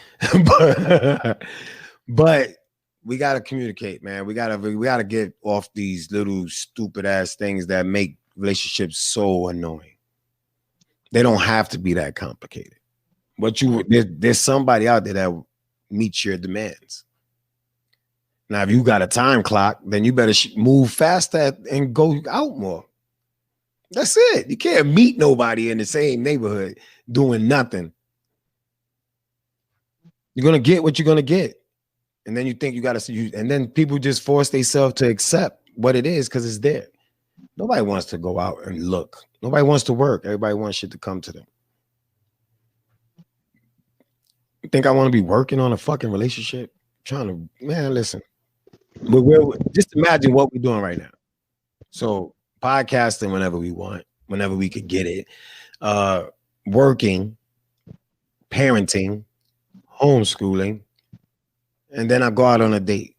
Speaker 2: but we gotta communicate, man. We gotta get off these little stupid ass things that make relationships so annoying. They don't have to be that complicated. But there's somebody out there that meets your demands. Now, if you got a time clock, then you better move faster and go out more. That's it. You can't meet nobody in the same neighborhood doing nothing. You're gonna get what you're gonna get, and then you think you gotta see you, and then people just force themselves to accept what it is because it's there. Nobody wants to go out and look. Nobody wants to work. Everybody wants shit to come to them. You think I want to be working on a fucking relationship? Trying to, man, listen. We're just imagine what we're doing right now. So podcasting whenever we want, whenever we could get it. Working, parenting, homeschooling, and then I go out on a date.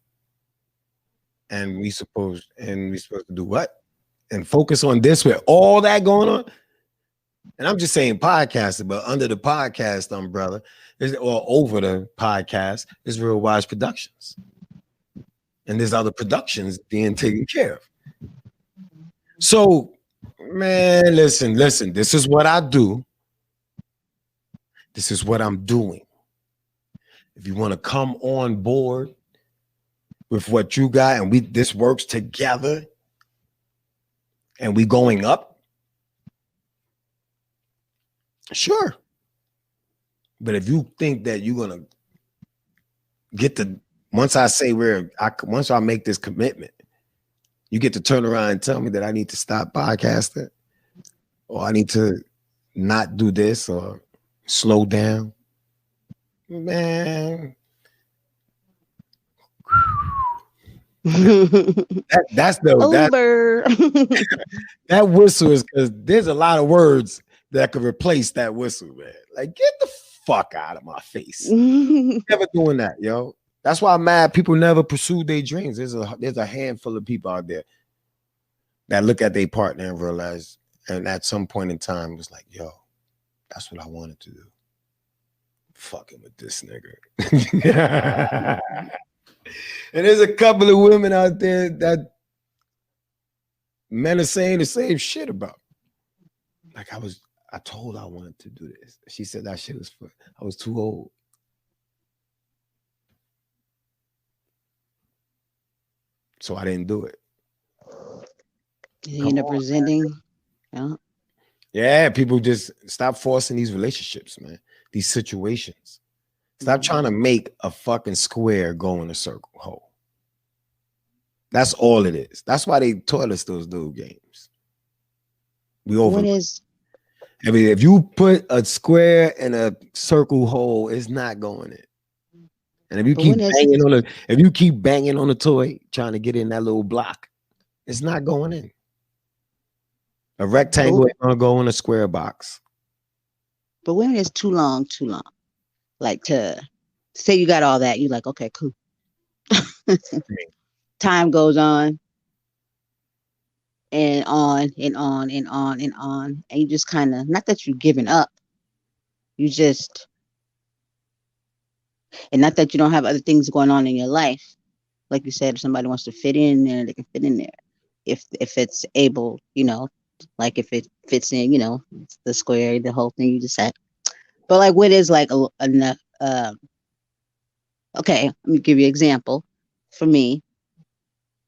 Speaker 2: And we supposed to do what? And focus on this with all that going on. And I'm just saying podcasting, but under the podcast umbrella or over the podcast is Real Wize Productions. And there's other productions being taken care of. So, man, listen. This is what I do. This is what I'm doing. If you want to come on board with what you got and this works together and we going up, sure. But if you think that you're gonna get to once I make this commitment, you get to turn around and tell me that I need to stop podcasting or I need to not do this or slow down, man. That's that whistle is because there's a lot of words that could replace that whistle, man. Like, get the fuck out of my face. Never doing that, yo. That's why I'm mad people never pursue their dreams. There's a handful of people out there that look at their partner and realize, and at some point in time was like, yo, that's what I wanted to do. Fucking with this nigga. And there's a couple of women out there that men are saying the same shit about. Like I told her I wanted to do this. She said that shit was I was too old. So I didn't do it.
Speaker 1: You end up presenting. Yeah.
Speaker 2: Yeah, people just stop forcing these relationships, man. These situations. Stop trying to make a fucking square go in a circle hole. That's all it is. That's why they taught us those little games. I mean, if you put a square in a circle hole, it's not going in. And if you
Speaker 1: But
Speaker 2: keep
Speaker 1: when is
Speaker 2: banging on the, if you keep banging on the toy, trying to get in that little block, it's not going in. A
Speaker 1: but
Speaker 2: rectangle ain't gonna go in a square box.
Speaker 1: but when is too long, too long? Like to say you got all that, you like, okay, cool. Time goes on and on and on and on and on. And you just kind of, not that you're giving up, you just, and not that you don't have other things going on in your life. Like you said, if somebody wants to fit in there, they can fit in there. If it's able, like if it fits in, the square, the whole thing you just said. But like, what is like enough? Okay, let me give you an example. For me,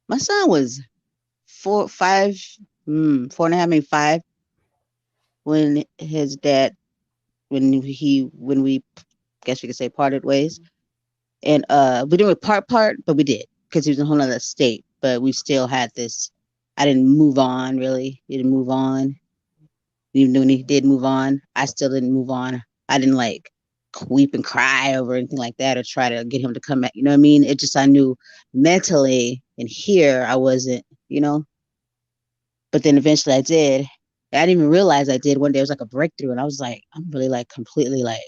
Speaker 1: my son was 4.5, maybe 5, when his dad, when we, guess we could say, parted ways. And we didn't part, but we did because he was in a whole other state. But we still had this. I didn't move on really. He didn't move on. Even when he did move on, I still didn't move on. I didn't like weep and cry over anything like that or try to get him to come back. You know what I mean? It just I knew mentally and here I wasn't. But then eventually I did. I didn't even realize I did. One day it was like a breakthrough, and I was like, I'm really like completely like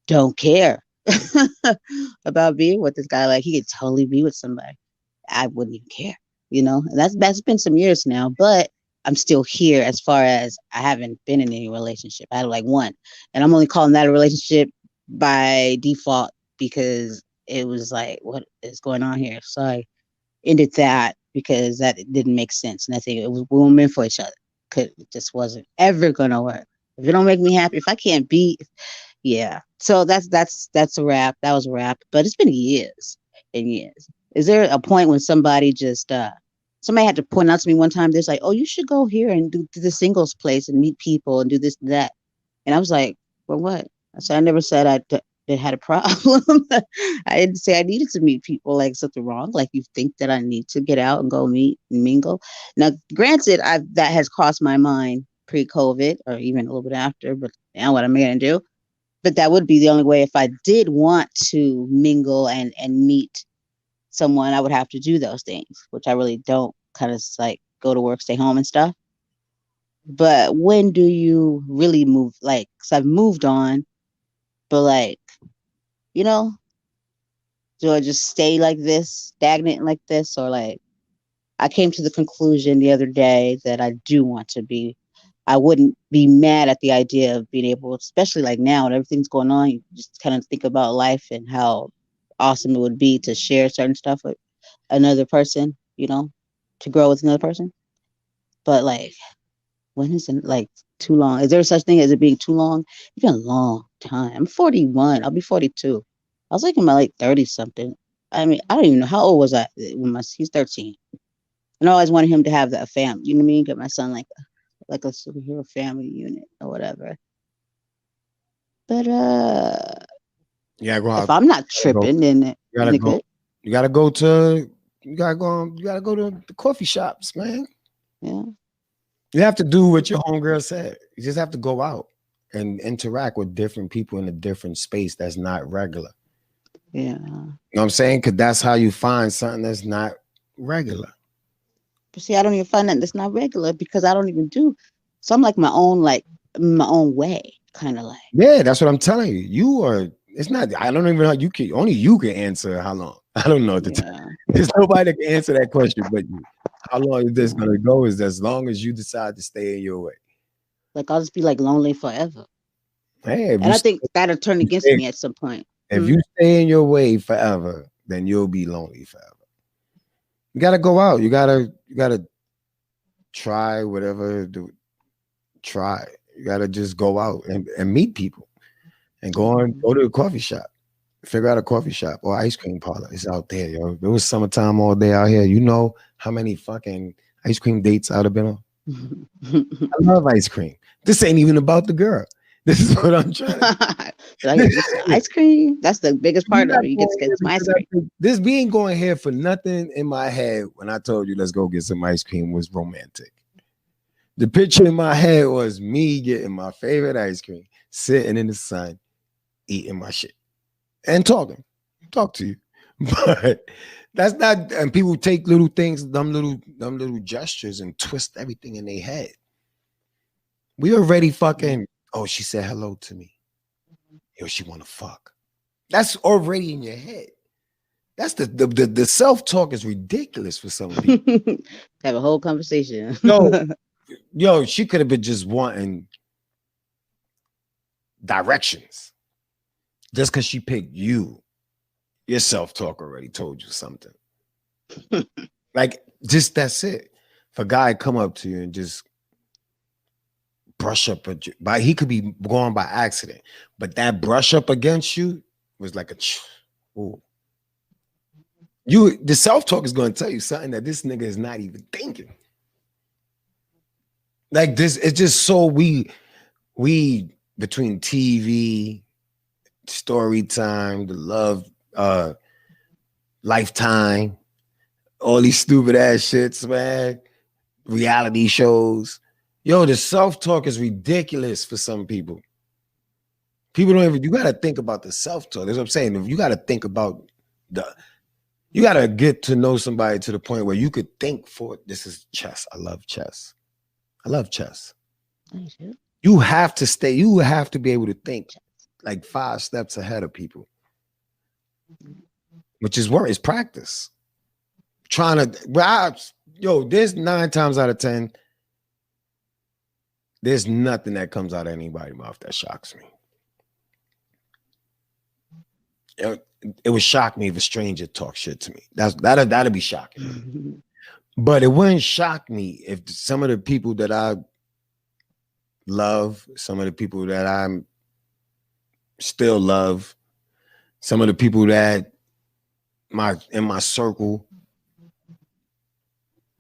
Speaker 1: don't care about being with this guy. Like he could totally be with somebody. I wouldn't even care. And that's been some years now, but I'm still here as far as I haven't been in any relationship. I had like one. And I'm only calling that a relationship by default because it was like, what is going on here? So I ended that because that didn't make sense. And I think it was we were meant for each other. It just wasn't ever gonna work. If it don't make me happy, if I can't be, yeah. So that's a wrap. That was a wrap. But it's been years and years. Is there a point when somebody just somebody had to point out to me one time, there's like, oh, you should go here and do the singles place and meet people and do this and that. And I was like, for what? I said I never said that had a problem. I didn't say I needed to meet people like something wrong. Like you think that I need to get out and go meet and mingle. Now, granted, that has crossed my mind pre-COVID or even a little bit after, but now what am I gonna do? But that would be the only way if I did want to mingle and meet someone, I would have to do those things, which I really don't. Kind of like go to work, stay home and stuff. But when do you really move? Like, cause I've moved on, but like, you know, do I just stay like this, stagnant like this, or like I came to the conclusion the other day that I do want to be. I wouldn't be mad at the idea of being able, especially like now and everything's going on. You just kind of think about life and how awesome it would be to share certain stuff with another person, to grow with another person. But like, when is it like too long? Is there such thing as it being too long? It's been a long time. I'm 41. I'll be 42. I was like in my late 30s something. I mean, I don't even know how old was I when he's 13. And I always wanted him to have a family. You know what I mean? Get my son like a superhero family unit or whatever. But
Speaker 2: Yeah, go
Speaker 1: if
Speaker 2: out.
Speaker 1: I'm not
Speaker 2: Go.
Speaker 1: tripping, then
Speaker 2: You
Speaker 1: then
Speaker 2: gotta
Speaker 1: it
Speaker 2: go.
Speaker 1: good.
Speaker 2: You gotta go to. You gotta go to the coffee shops, man.
Speaker 1: Yeah,
Speaker 2: You have to do what your homegirl said. You just have to go out and interact with different people in a different space that's not regular.
Speaker 1: yeah.
Speaker 2: You know what I'm saying? Because that's how you find something that's not regular.
Speaker 1: But see, I don't even find that that's not regular because I don't even do. So I'm like my own way, kind of like.
Speaker 2: Yeah, that's what I'm telling you. You are. It's not. I don't even know how you can. Only you can answer how long. I don't know at the time.
Speaker 1: Yeah,
Speaker 2: There's nobody that can answer that question but you. How long is this
Speaker 1: yeah.
Speaker 2: gonna go? Is as long as you decide to stay in your way.
Speaker 1: Like I'll just be like lonely forever,
Speaker 2: Hey,
Speaker 1: and I think that'll turn against me at some point.
Speaker 2: if you stay in your way forever, then you'll be lonely forever. You gotta go out. You gotta try whatever. Try. You gotta just go out and meet people and go to a coffee shop. Figure out a coffee shop or ice cream parlor. It's out there, yo. It was summertime all day out here. You know how many fucking ice cream dates I'd have been on? I love ice cream. This ain't even about the girl. This is what I'm trying to
Speaker 1: Like it's ice cream. That's the biggest
Speaker 2: we
Speaker 1: part of
Speaker 2: not
Speaker 1: it. You get
Speaker 2: going
Speaker 1: to
Speaker 2: here
Speaker 1: get some ice
Speaker 2: because
Speaker 1: cream.
Speaker 2: this being going here for nothing in my head when I told you let's go get some ice cream was romantic. The picture in my head was me getting my favorite ice cream, sitting in the sun, eating my shit, and talking. talk to you. But that's not, and people take little things, them little gestures and twist everything in their head. We already fucking, oh, she said hello to me. Yo, she wanna fuck. That's already in your head. That's the self-talk is ridiculous for some people.
Speaker 1: Have a whole conversation.
Speaker 2: Yo, yo, she could have been just wanting directions. Just because she picked you, your self-talk already told you something. Like, just that's it. If a guy come up to you and just brush up, but he could be going by accident, but that brush up against you was like a, ooh. The self-talk is going to tell you something that this nigga is not even thinking. Like this, it's just so we between TV, story time, the love, Lifetime, all these stupid ass shits, man, reality shows. Yo, the self-talk is ridiculous for some people. People don't even, you got to think about the self-talk. That's what I'm saying. You got to think about you got to get to know somebody to the point where you could think for, this is chess. I love chess. I love chess. You have to be able to think like 5 steps ahead of people, which is work, it's practice. Trying to, there's 9 times out of 10, there's nothing that comes out of anybody's mouth that shocks me. It would shock me if a stranger talks shit to me. That'd be shocking. But it wouldn't shock me if some of the people that I love, some of the people that I'm still love, some of the people that in my circle,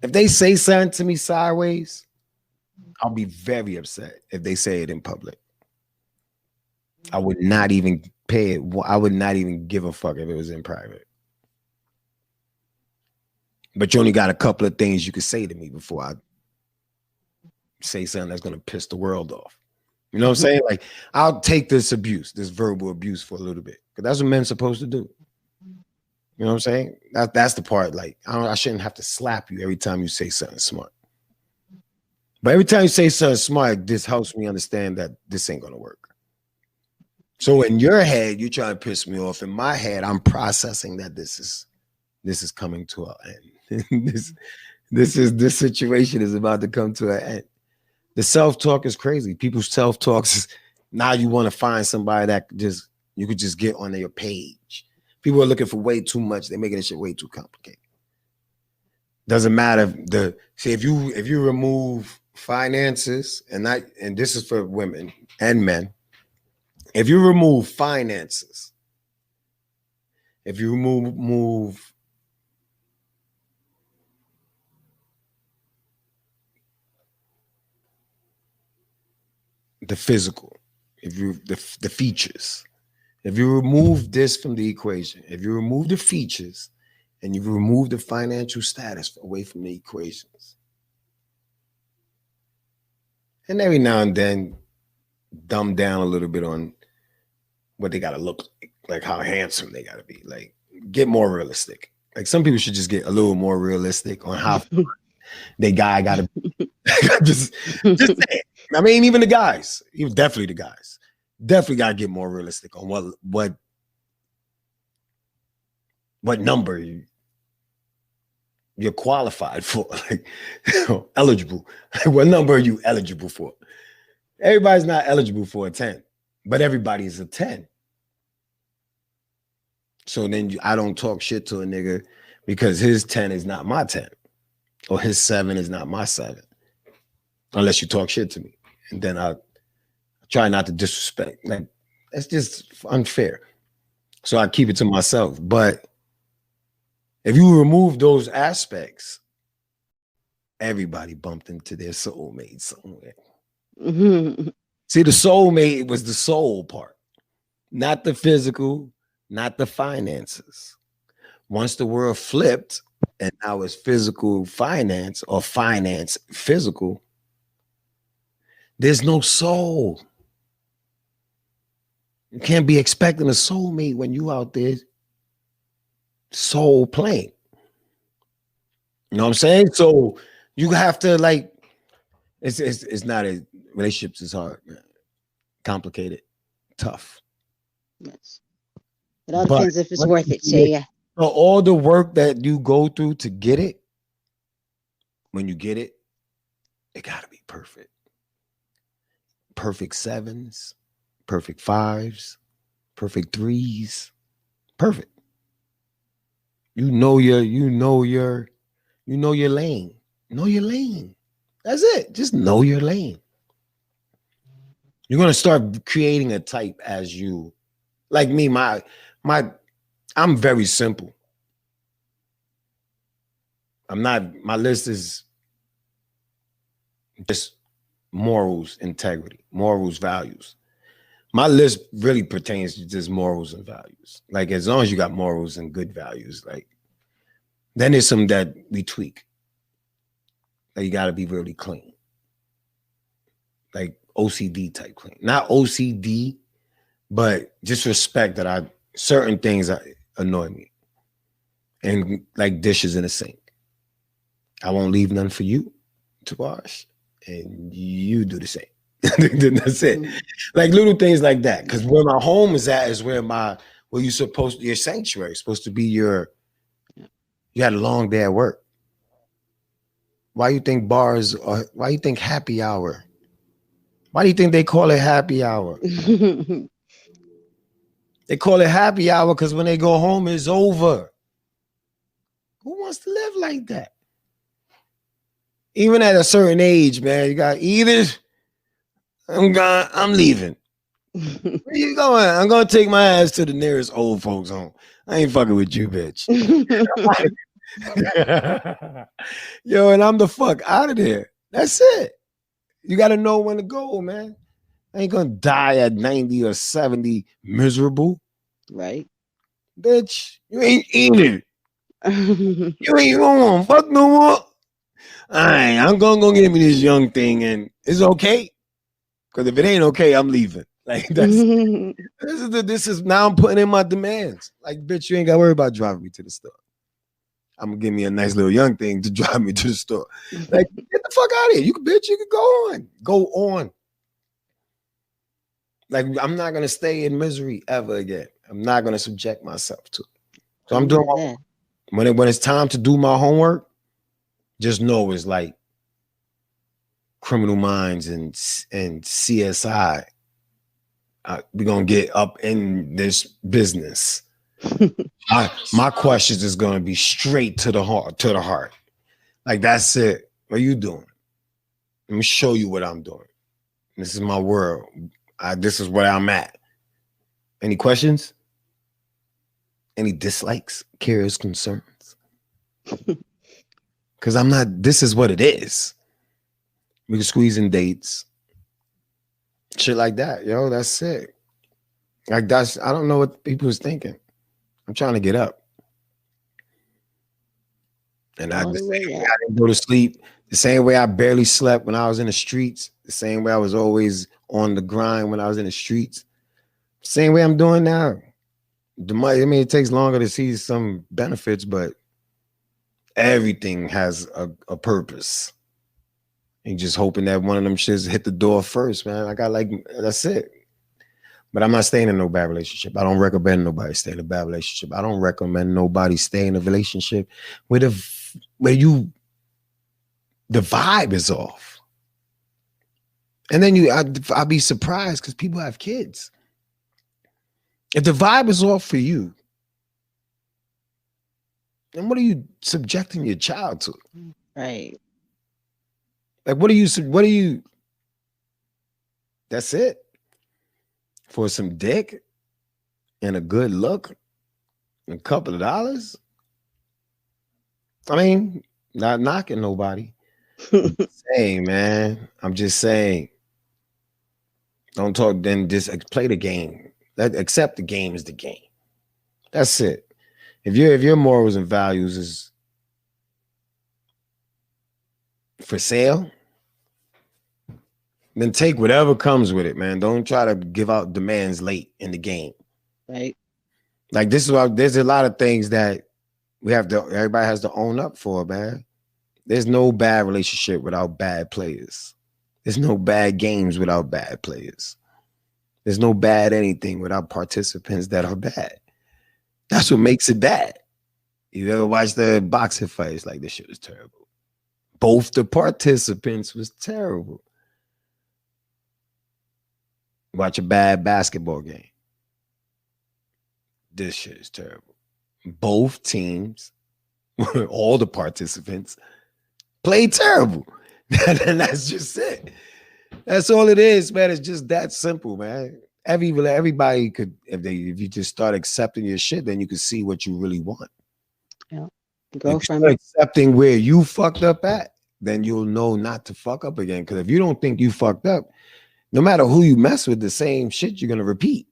Speaker 2: if they say something to me sideways, I'll be very upset if they say it in public. I would not even pay it. I would not even give a fuck if it was in private. But you only got a couple of things you could say to me before I say something that's going to piss the world off. You know what I'm saying? Like, I'll take this abuse, this verbal abuse for a little bit, because that's what men's supposed to do. You know what I'm saying? That's the part. Like, I shouldn't have to slap you every time you say something smart. But every time you say something smart, this helps me understand that this ain't going to work. So in your head, you try to piss me off. In my head, I'm processing that this is coming to an end. this situation is about to come to an end. The self-talk is crazy. People's self-talk is, now you want to find somebody that you could just get on their page. People are looking for way too much. They're making this shit way too complicated. Doesn't matter. If you remove finances, and this is for women and men. If you remove finances, if you remove the physical, if you the features, if you remove this from the equation, if you remove the features and you remove the financial status away from the equations, and every now and then dumb down a little bit on what they gotta look like how handsome they gotta be, like get more realistic. Like some people should just get a little more realistic on how they guy gotta be. just say it. I mean, even the guys, definitely the guys, definitely gotta get more realistic on what number you're qualified for, like eligible. What number are you eligible for? Everybody's not eligible for a 10, but everybody is a 10. So then I don't talk shit to a nigga because his 10 is not my 10, or his 7 is not my 7, unless you talk shit to me. And then I try not to disrespect. Like, that's just unfair. So I keep it to myself. But if you remove those aspects, everybody bumped into their soulmate somewhere. See, the soulmate was the soul part, not the physical, not the finances. Once the world flipped and now it's physical finance or finance physical, there's no soul. You can't be expecting a soulmate when you out there so plain. You know what I'm saying? So you have to like it's not a relationships is hard, man. Complicated, tough.
Speaker 1: Yes. It all
Speaker 2: But
Speaker 1: depends if it's
Speaker 2: once
Speaker 1: worth
Speaker 2: you
Speaker 1: it. So
Speaker 2: get it,
Speaker 1: yeah.
Speaker 2: so all the work that you go through to get it, when you get it, it gotta be perfect. Perfect sevens, perfect fives, perfect threes, perfect. You know your lane. Know your lane. That's it. Just know your lane. You're gonna start creating a type as you like me. My I'm very simple. I'm not my list is just morals, integrity, morals, values. My list really pertains to just morals and values. Like as long as you got morals and good values, like then there's some that we tweak. Like you gotta be really clean. Like OCD type clean. Not OCD, but just respect that I certain things annoy me. And like dishes in the sink. I won't leave none for you to wash, and you do the same. That's it. Like little things like that. Because where my home is at is where you're supposed to, your sanctuary is supposed to be you had a long day at work. Why you think bars are, why you think happy hour? Why do you think they call it happy hour? They call it happy hour because when they go home, it's over. Who wants to live like that? Even at a certain age, man, you got either I'm gone, I'm leaving. Where you going? I'm gonna take my ass to the nearest old folks home. I ain't fucking with you, bitch. Yo, and I'm the fuck out of there. That's it. You gotta know when to go, man. I ain't gonna die at 90 or 70 miserable.
Speaker 1: Right.
Speaker 2: Bitch, you ain't eating. You ain't gonna fuck no more. All right, I'm gonna go get me this young thing, and it's okay. Because if it ain't okay, I'm leaving. Like this is now I'm putting in my demands. Like, bitch, you ain't gotta worry about driving me to the store. I'm gonna give me a nice little young thing to drive me to the store. Like, get the fuck out of here. You can bitch, you can go on. Go on. Like, I'm not gonna stay in misery ever again. I'm not gonna subject myself to it. So I'm doing when it's time to do my homework, just know it's like Criminal Minds and CSI. We're gonna get up in this business. My questions is gonna be straight to the heart. Like that's it. What are you doing? Let me show you what I'm doing. This is my world. This is where I'm at. Any questions? Any dislikes, cares, concerns? Because I'm not. This is what it is. We can squeeze in dates, shit like that. Yo, that's it. Like that's. I don't know what people is thinking. I'm trying to get up. And I didn't go to sleep the same way I barely slept when I was in the streets, the same way I was always on the grind when I was in the streets, same way I'm doing now. The money, I mean, it takes longer to see some benefits, but everything has a purpose. And just hoping that one of them shits hit the door first, man. I got like, that's it. But I'm not staying in no bad relationship. I don't recommend nobody stay in a bad relationship. I don't recommend nobody stay in a relationship where the vibe is off. And then I'll be surprised because people have kids. If the vibe is off for you, then what are you subjecting your child to?
Speaker 1: Right.
Speaker 2: Like, what are you, that's it? For some dick and a good look and a couple of dollars? I mean, not knocking nobody. Saying, man, I'm just saying. Don't talk, then just play the game. Accept the game is the game. That's it. If your morals and values is for sale, then take whatever comes with it, man. Don't try to give out demands late in the game.
Speaker 1: Right.
Speaker 2: Like this is why there's a lot of things that Everybody has to own up for it, man. There's no bad relationship without bad players. There's no bad games without bad players. There's no bad anything without participants that are bad. That's what makes it bad. You ever watch the boxing fights? Like, this shit is terrible. Both the participants was terrible. Watch a bad basketball game. This shit is terrible. Both teams, all the participants, played terrible. And that's just it. That's all it is, man. It's just that simple, man. Everybody could, if you just start accepting your shit, then you can see what you really want.
Speaker 1: Yeah.
Speaker 2: If you start accepting where you fucked up at, then you'll know not to fuck up again. Because if you don't think you fucked up, no matter who you mess with, the same shit you're gonna repeat.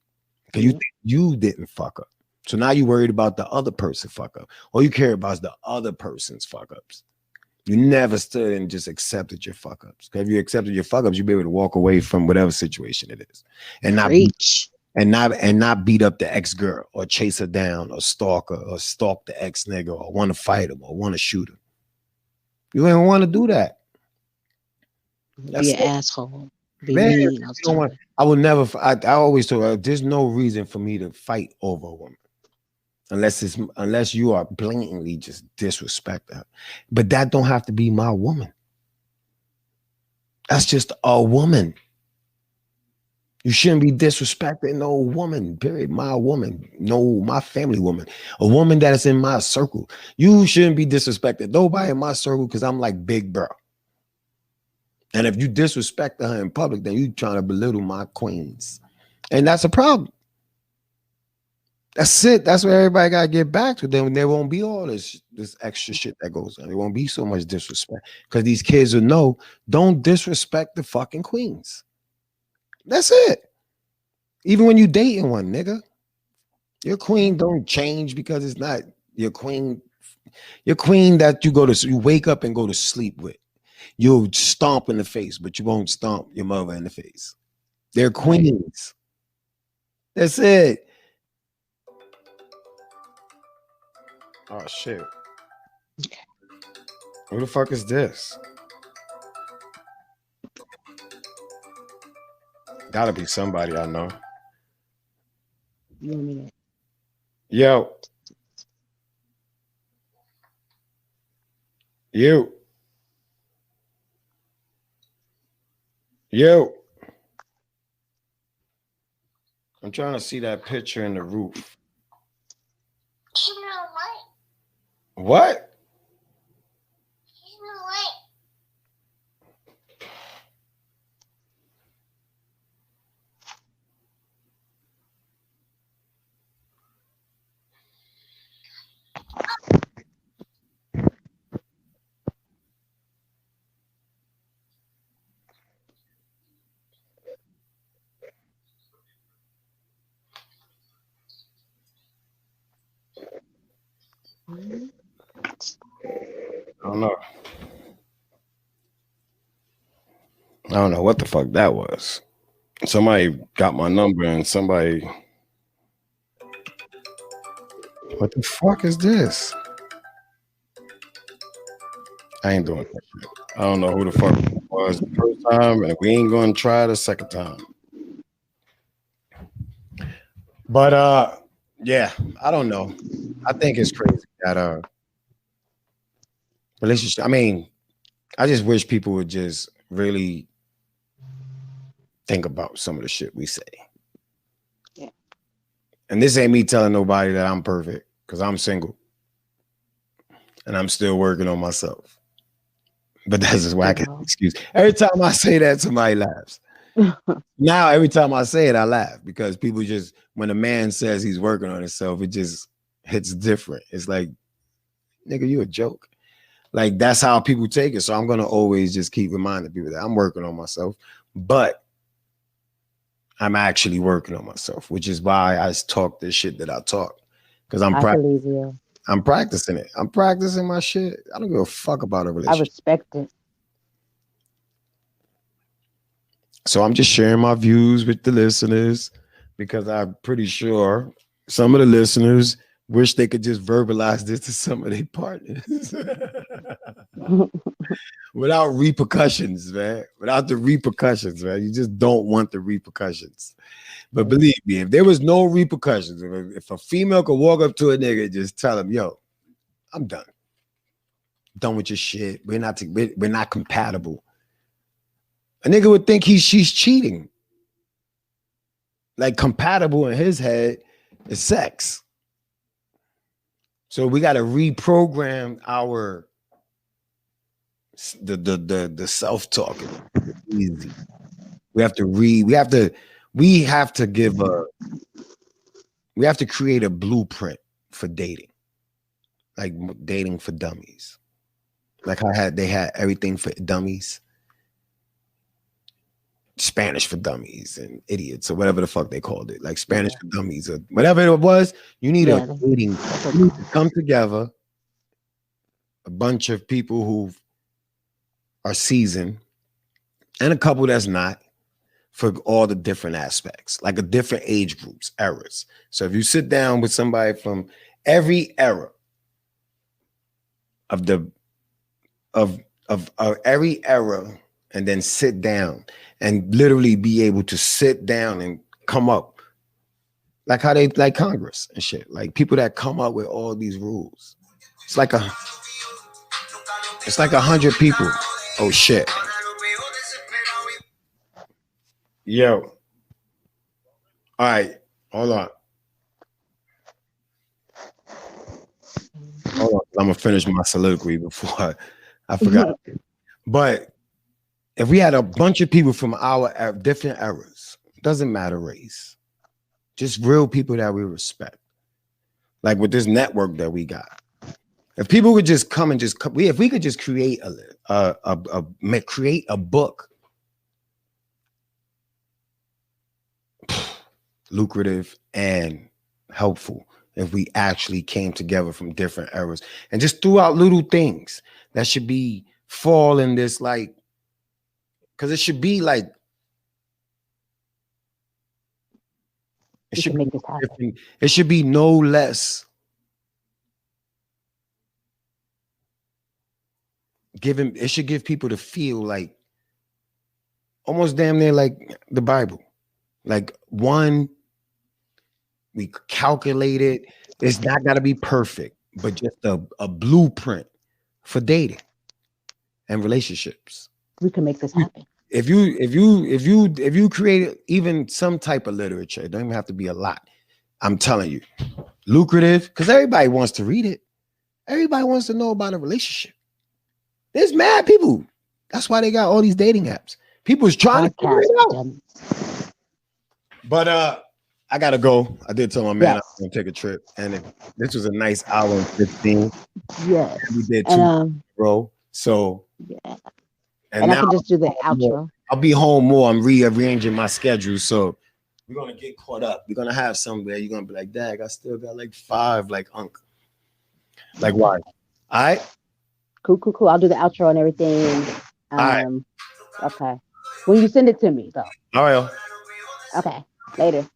Speaker 2: Because you think you didn't fuck up. So now you're worried about the other person fuck up. All you care about is the other person's fuck ups. You never stood and just accepted your fuck ups. Because if you accepted your fuck ups, you'll be able to walk away from whatever situation it is, and not beat up the ex girl or chase her down or stalk her or stalk the ex nigga or want to fight him or want to shoot him. You don't want to do that.
Speaker 1: Be an asshole. Be mean.
Speaker 2: I will never. I always told her, there's no reason for me to fight over a woman. Unless you are blatantly just disrespect her. But that don't have to be my woman. That's just a woman. You shouldn't be disrespecting no woman, period. My woman, no, my family woman, a woman that is in my circle. You shouldn't be disrespecting nobody in my circle because I'm like big bro. And if you disrespect her in public, then you trying to belittle my queens. And that's a problem. That's it. That's where everybody got to get back to. Then there won't be all this extra shit that goes on. There won't be so much disrespect because these kids will know, don't disrespect the fucking queens. That's it. Even when you dating one, nigga, your queen don't change because it's not your queen. Your queen that you wake up and go to sleep with. You'll stomp in the face, but you won't stomp your mother in the face. They're queens. That's it. Oh shit. Who the fuck is this? Gotta be somebody I know. Yo. You. Yo. I'm trying to see that picture in the roof. What? I don't know what the fuck that was. Somebody got my number and somebody. What the fuck is this? I ain't doing that shit. I don't know who the fuck it was the first time, and we ain't gonna try the second time. But yeah, I don't know. I think it's crazy that relationship. I mean, I just wish people would just really think about some of the shit we say. Yeah. And this ain't me telling nobody that I'm perfect because I'm single and I'm still working on myself. But that's just whack excuse. Every time I say that, somebody laughs. Now, every time I say it, I laugh because people just, when a man says he's working on himself, it just hits different. It's like, nigga, you a joke. Like, that's how people take it. So I'm going to always just keep reminding people that I'm working on myself, but I'm actually working on myself, which is why I talk this shit that I talk. Because I'm practicing it. I'm practicing my shit. I don't give a fuck about a relationship.
Speaker 1: I respect it.
Speaker 2: So I'm just sharing my views with the listeners because I'm pretty sure some of the listeners wish they could just verbalize this to some of their partners without repercussions, man. Without the repercussions, man. You just don't want the repercussions. But believe me, if there was no repercussions, if a female could walk up to a nigga and just tell him, yo, I'm done. Done with your shit. We're not compatible. A nigga would think she's cheating. Like compatible in his head is sex. So we got to reprogram the self-talk. Easy. We have to create a blueprint for dating. Like dating for dummies. Like they had everything for dummies. Spanish for dummies and idiots or whatever the fuck they called it. Like Spanish for dummies or whatever it was. You need a dating. You need to come together. A bunch of people who are seasoned and a couple that's not, for all the different aspects, like a different age groups, eras. So if you sit down with somebody from every era of every era, and then sit down and literally be able to sit down and come up like how they like Congress and shit, like people that come up with all these rules. It's like 100 people. Oh shit. Yo. All right. Hold on. I'm gonna finish my soliloquy before I forgot. But if we had a bunch of people from our different eras, doesn't matter race, just real people that we respect, like with this network that we got. If people would just come and if we could just create create a book, lucrative and helpful, if we actually came together from different eras and just threw out little things that should be fall in this, like, because it should be like, it should be no less given. It should give people to feel like almost damn near like the Bible. Like, one, we calculate it. It's not got to be perfect, but just a blueprint for dating and relationships.
Speaker 1: We can make this happen.
Speaker 2: If you create even some type of literature, it don't even have to be a lot. I'm telling you, lucrative, because everybody wants to read it. Everybody wants to know about a relationship. There's mad people. That's why they got all these dating apps. People's trying to figure it out. But I gotta go. I did tell my man I was gonna take a trip, and this was a nice hour and 15.
Speaker 1: Yes,
Speaker 2: we did 2 bro. So
Speaker 1: yeah,
Speaker 2: and
Speaker 1: now
Speaker 2: I
Speaker 1: can just do the outro.
Speaker 2: I'll be home more. I'm rearranging my schedule, so we're gonna get caught up. We're gonna have somewhere. You're gonna be like, Dag, I still got like 5, like Unc. Like, why? All right.
Speaker 1: Cool. I'll do the outro and everything.
Speaker 2: All right.
Speaker 1: Okay. When you send it to me, though.
Speaker 2: All right.
Speaker 1: Okay. Later.